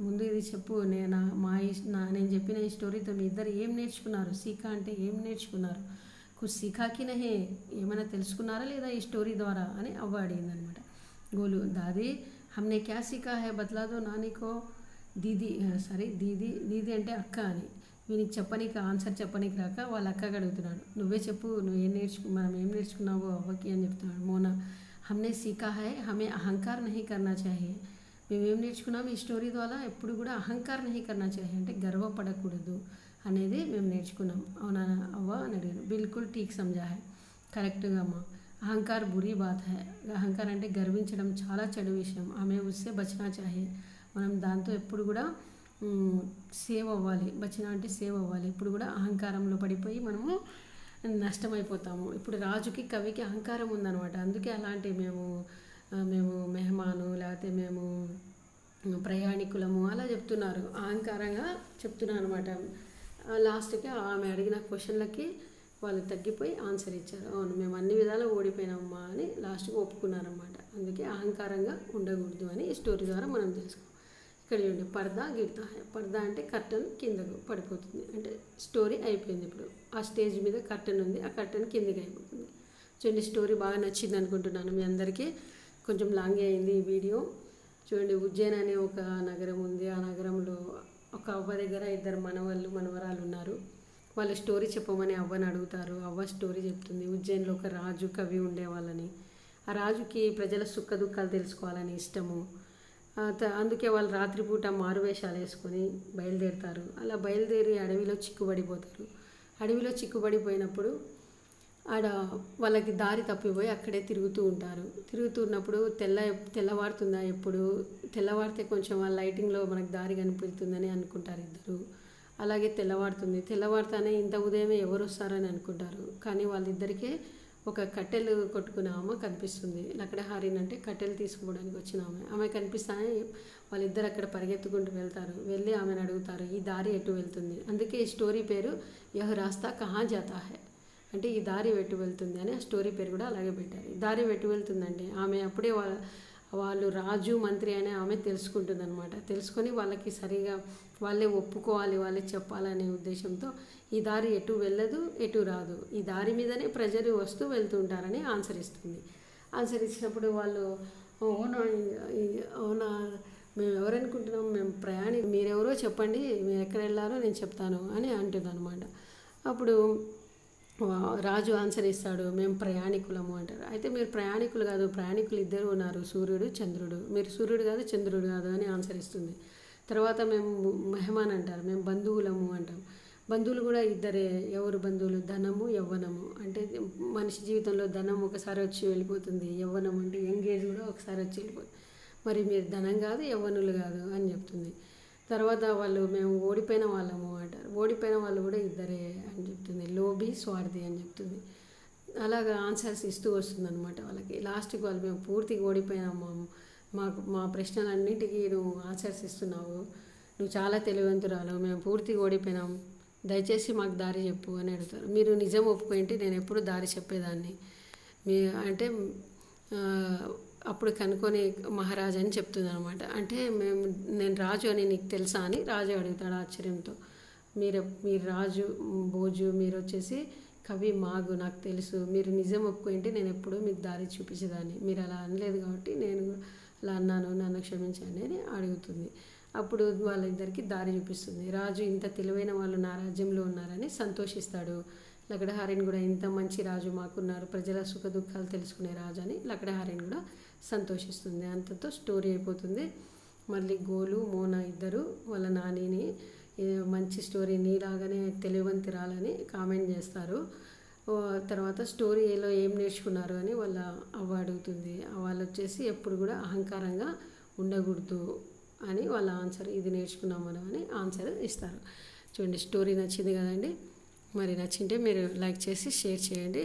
ముందు ఇది చెప్పు, నేను చెప్పిన ఈ స్టోరీతో మీ ఇద్దరు ఏం నేర్చుకున్నారు. సీఖా అంటే ఏం నేర్చుకున్నారు. కుछ सीखा कि नहीं, ఏమైనా తెలుసుకున్నారా లేదా ఈ స్టోరీ ద్వారా అని అవ్వ అడిగిందనమాట. గోలు దాది हमने क्या सीखा है बतला दो नानी को. దీది అంటే అక్క అని. వీనికి చెప్పనీకి ఆన్సర్ చెప్పనీకి రాక వాళ్ళ అక్కగా అడుగుతున్నాడు. నువ్వే చెప్పు, మనం ఏం నేర్చుకున్నావో అవ్వకి అని చెప్తున్నాడు. మోనా हमने सीखा है हमें अहंकार नहीं करना चाहिए. మేమేం నేర్చుకున్నాము ఈ స్టోరీ ద్వారా, ఎప్పుడు కూడా అహంకార్ నహీ కర్నా చాహియే అంటే గర్వపడకూడదు అనేది మేము నేర్చుకున్నాం. అవునా అవ్వ అని అడిగాను. బిల్కుల్ ఠీక్ సమझा है, కరెక్ట్గా అమ్మ. అహంకార్ బురీ బాత్ హై. అహంకారం అంటే గర్వించడం చాలా చెడు విషయం. ఆమె ఉస్సే బచనా చాహియే. మనం దాంతో ఎప్పుడు కూడా సేవ్ అవ్వాలి. బచనా అంటే సేవ్ అవ్వాలి. ఇప్పుడు కూడా అహంకారంలో పడిపోయి మనము నష్టమైపోతాము. ఇప్పుడు రాజుకి కవికి అహంకారం ఉందన్నమాట. అందుకే అలాంటి మేము మెహమాను లేకపోతే మేము ప్రయాణికులము అలా చెప్తున్నారు, అహంకారంగా చెప్తున్నాను అనమాట. లాస్ట్కి ఆమె అడిగిన క్వశ్చన్లకి వాళ్ళు తగ్గిపోయి ఆన్సర్ ఇచ్చారు. అవును మేము అన్ని విధాలు ఓడిపోయినామమ్మా అని లాస్ట్కి ఒప్పుకున్నారన్నమాట. అందుకే అహంకారంగా ఉండకూడదు అని ఈ స్టోరీ ద్వారా మనం తెలుసుకోం. ఇక్కడ చూడండి, పర్దా గిడతా హై. పర్దా అంటే కర్టన్ కిందకు పడిపోతుంది అంటే స్టోరీ అయిపోయింది. ఇప్పుడు ఆ స్టేజ్ మీద కర్టన్ ఉంది, ఆ కర్టన్ కిందకి అయిపోతుంది. చూడండి, స్టోరీ బాగా నచ్చింది అనుకుంటున్నాను మీ అందరికీ. కొంచెం లాంగే అయింది ఈ వీడియో. చూడండి, ఉజ్జయిన్ అనే ఒక నగరం ఉంది. ఆ నగరంలో ఒక అవ్వ దగ్గర ఇద్దరు మనవరాలు ఉన్నారు. వాళ్ళు స్టోరీ చెప్పమని అవ్వని అడుగుతారు. అవ్వ స్టోరీ చెప్తుంది. ఉజ్జయిన్లో ఒక రాజు కవి ఉండేవాళ్ళని, ఆ రాజుకి ప్రజల సుఖ దుఃఖాలు తెలుసుకోవాలని ఇష్టము. అందుకే వాళ్ళు రాత్రిపూట మారువేషాలు వేసుకొని బయలుదేరుతారు. అలా బయలుదేరి అడవిలో చిక్కుబడిపోతారు. అడవిలో చిక్కుబడిపోయినప్పుడు ఆడ వాళ్ళకి దారి తప్పిపోయి అక్కడే తిరుగుతూ ఉంటారు. తిరుగుతున్నప్పుడు తెల్లవారుతుందా, ఎప్పుడు తెల్లవారితే కొంచెం ఆ లైటింగ్లో మనకు దారి కనిపిస్తుందని అనుకుంటారు ఇద్దరు. అలాగే తెల్లవారుతానే ఇంత ఉదయమే ఎవరు వస్తారని అనుకుంటారు. కానీ వాళ్ళిద్దరికే ఒక కట్టెలు కొట్టుకునే ఆమె కనిపిస్తుంది. లకడహారిన్ అంటే కట్టెలు తీసుకుపోవడానికి వచ్చిన ఆమె కనిపిస్తానే వాళ్ళిద్దరు అక్కడ పరిగెత్తుకుంటూ వెళ్తారు. వెళ్ళి ఆమెను అడుగుతారు ఈ దారి ఎటు వెళ్తుంది. అందుకే ఈ స్టోరీ పేరు యహ్ రాస్తా కహా జాతా హై అంటే ఈ దారి వెట్టు వెళ్తుంది అని ఆ స్టోరీ పేరు కూడా అలాగే పెట్టారు. ఈ దారి వెట్టు వెళ్తుందంటే ఆమె అప్పుడే వాళ్ళు రాజు మంత్రి అనే ఆమె తెలుసుకుంటుంది అనమాట. తెలుసుకొని వాళ్ళకి సరిగా వాళ్ళే ఒప్పుకోవాలి, వాళ్ళే చెప్పాలనే ఉద్దేశంతో ఈ దారి ఎటు వెళ్ళదు, ఎటు రాదు, ఈ దారి మీదనే ప్రజలు వస్తూ వెళ్తుంటారని ఆన్సర్ ఇస్తుంది. ఆన్సర్ ఇచ్చినప్పుడు వాళ్ళు అవునా మేము ఎవరనుకుంటున్నాం, మేము మీరెవరో చెప్పండి, మీరు ఎక్కడ వెళ్ళారో నేను చెప్తాను అని అంటుంది అనమాట. అప్పుడు రాజు ఆన్సర్ ఇస్తాడు, మేము ప్రయాణికులము అంటారు. అయితే మీరు ప్రయాణికులు కాదు, ప్రయాణికులు ఇద్దరు ఉన్నారు, సూర్యుడు చంద్రుడు, మీరు సూర్యుడు కాదు చంద్రుడు కాదు అని ఆన్సర్ ఇస్తుంది. తర్వాత మేము మెహమాన్ అంటారు, మేము బంధువులము అంటాం. బంధువులు కూడా ఇద్దరే. ఎవరు బంధువులు? ధనము యవ్వనము. అంటే మనిషి జీవితంలో ధనం ఒకసారి వచ్చి వెళ్ళిపోతుంది, యవ్వనం అంటే ఎంగేజ్ కూడా ఒకసారి వచ్చి వెళ్ళిపోతుంది. మరి మీరు ధనం కాదు యవ్వనులు కాదు అని చెప్తుంది. తర్వాత వాళ్ళు మేము ఓడిపోయిన వాళ్ళము అంటారు. ఓడిపోయిన వాళ్ళు కూడా ఇద్దరే అని చెప్తుంది. లోభి స్వార్థి అని చెప్తుంది. అలాగా ఆన్సర్స్ ఇస్తూ వస్తుంది అనమాట వాళ్ళకి. లాస్ట్కి వాళ్ళు మేము పూర్తిగా ఓడిపోయినాము, మా ప్రశ్నలన్నింటికీ నువ్వు ఆన్సర్స్ ఇస్తున్నావు, నువ్వు చాలా తెలివంతురాలు, మేము పూర్తిగా ఓడిపోయినాం, దయచేసి మాకు దారి చెప్పు అని అడుగుతారు. మీరు నిజం ఒప్పుకుంటే నేను ఎప్పుడు దారి చెప్పేదాన్ని అంటే అప్పుడు కనుక్కొని మహారాజు అని చెప్తుంది అనమాట. అంటే నేను రాజు అని నీకు తెలుసా అని రాజు అడుగుతాడు ఆశ్చర్యంతో. మీరు రాజు భోజు, మీరు వచ్చేసి కవి మాగు, నాకు తెలుసు, మీరు నిజం ఒప్పుకుంటే నేను ఎప్పుడూ మీకు దారి చూపించేదాన్ని, మీరు అలా అనలేదు కాబట్టి నేను అలా అన్నాను, నన్ను క్షమించండి అని అడుగుతుంది. అప్పుడు వాళ్ళిద్దరికి దారి చూపిస్తుంది. రాజు ఇంత తెలివైన వాళ్ళు నా రాజ్యంలో ఉన్నారని సంతోషిస్తాడు. లకడహారిన్ కూడా ఇంత మంచి రాజు మాకున్నారు, ప్రజల సుఖ దుఃఖాలు తెలుసుకునే రాజు అని లకడహారిన్ కూడా సంతోషిస్తుంది. అంతతో స్టోరీ అయిపోతుంది. మళ్ళీ గోలు మోనా ఇద్దరు వాళ్ళ నానిని మంచి స్టోరీ నీలాగానే తెలివంతురాలని కామెంట్ చేస్తారు. తర్వాత స్టోరీలో ఏం నేర్చుకున్నారు అని వాళ్ళ అవ్వ అడుగుతుంది. వాళ్ళు వచ్చేసి ఎప్పుడు కూడా అహంకారంగా ఉండకూడదు అని వాళ్ళ ఆన్సర్, ఇది నేర్చుకున్నాం మనం అని ఆన్సర్ ఇస్తారు. చూడండి, స్టోరీ నచ్చింది కదండి. మరి నచ్చింటే మీరు లైక్ చేసి షేర్ చేయండి.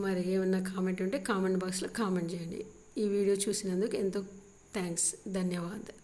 మరి ఏమన్నా కామెంట్ ఉంటే కామెంట్ బాక్స్లో కామెంట్ చేయండి. ఈ వీడియో చూసినందుకు ఎంతో థ్యాంక్స్, ధన్యవాదాలు.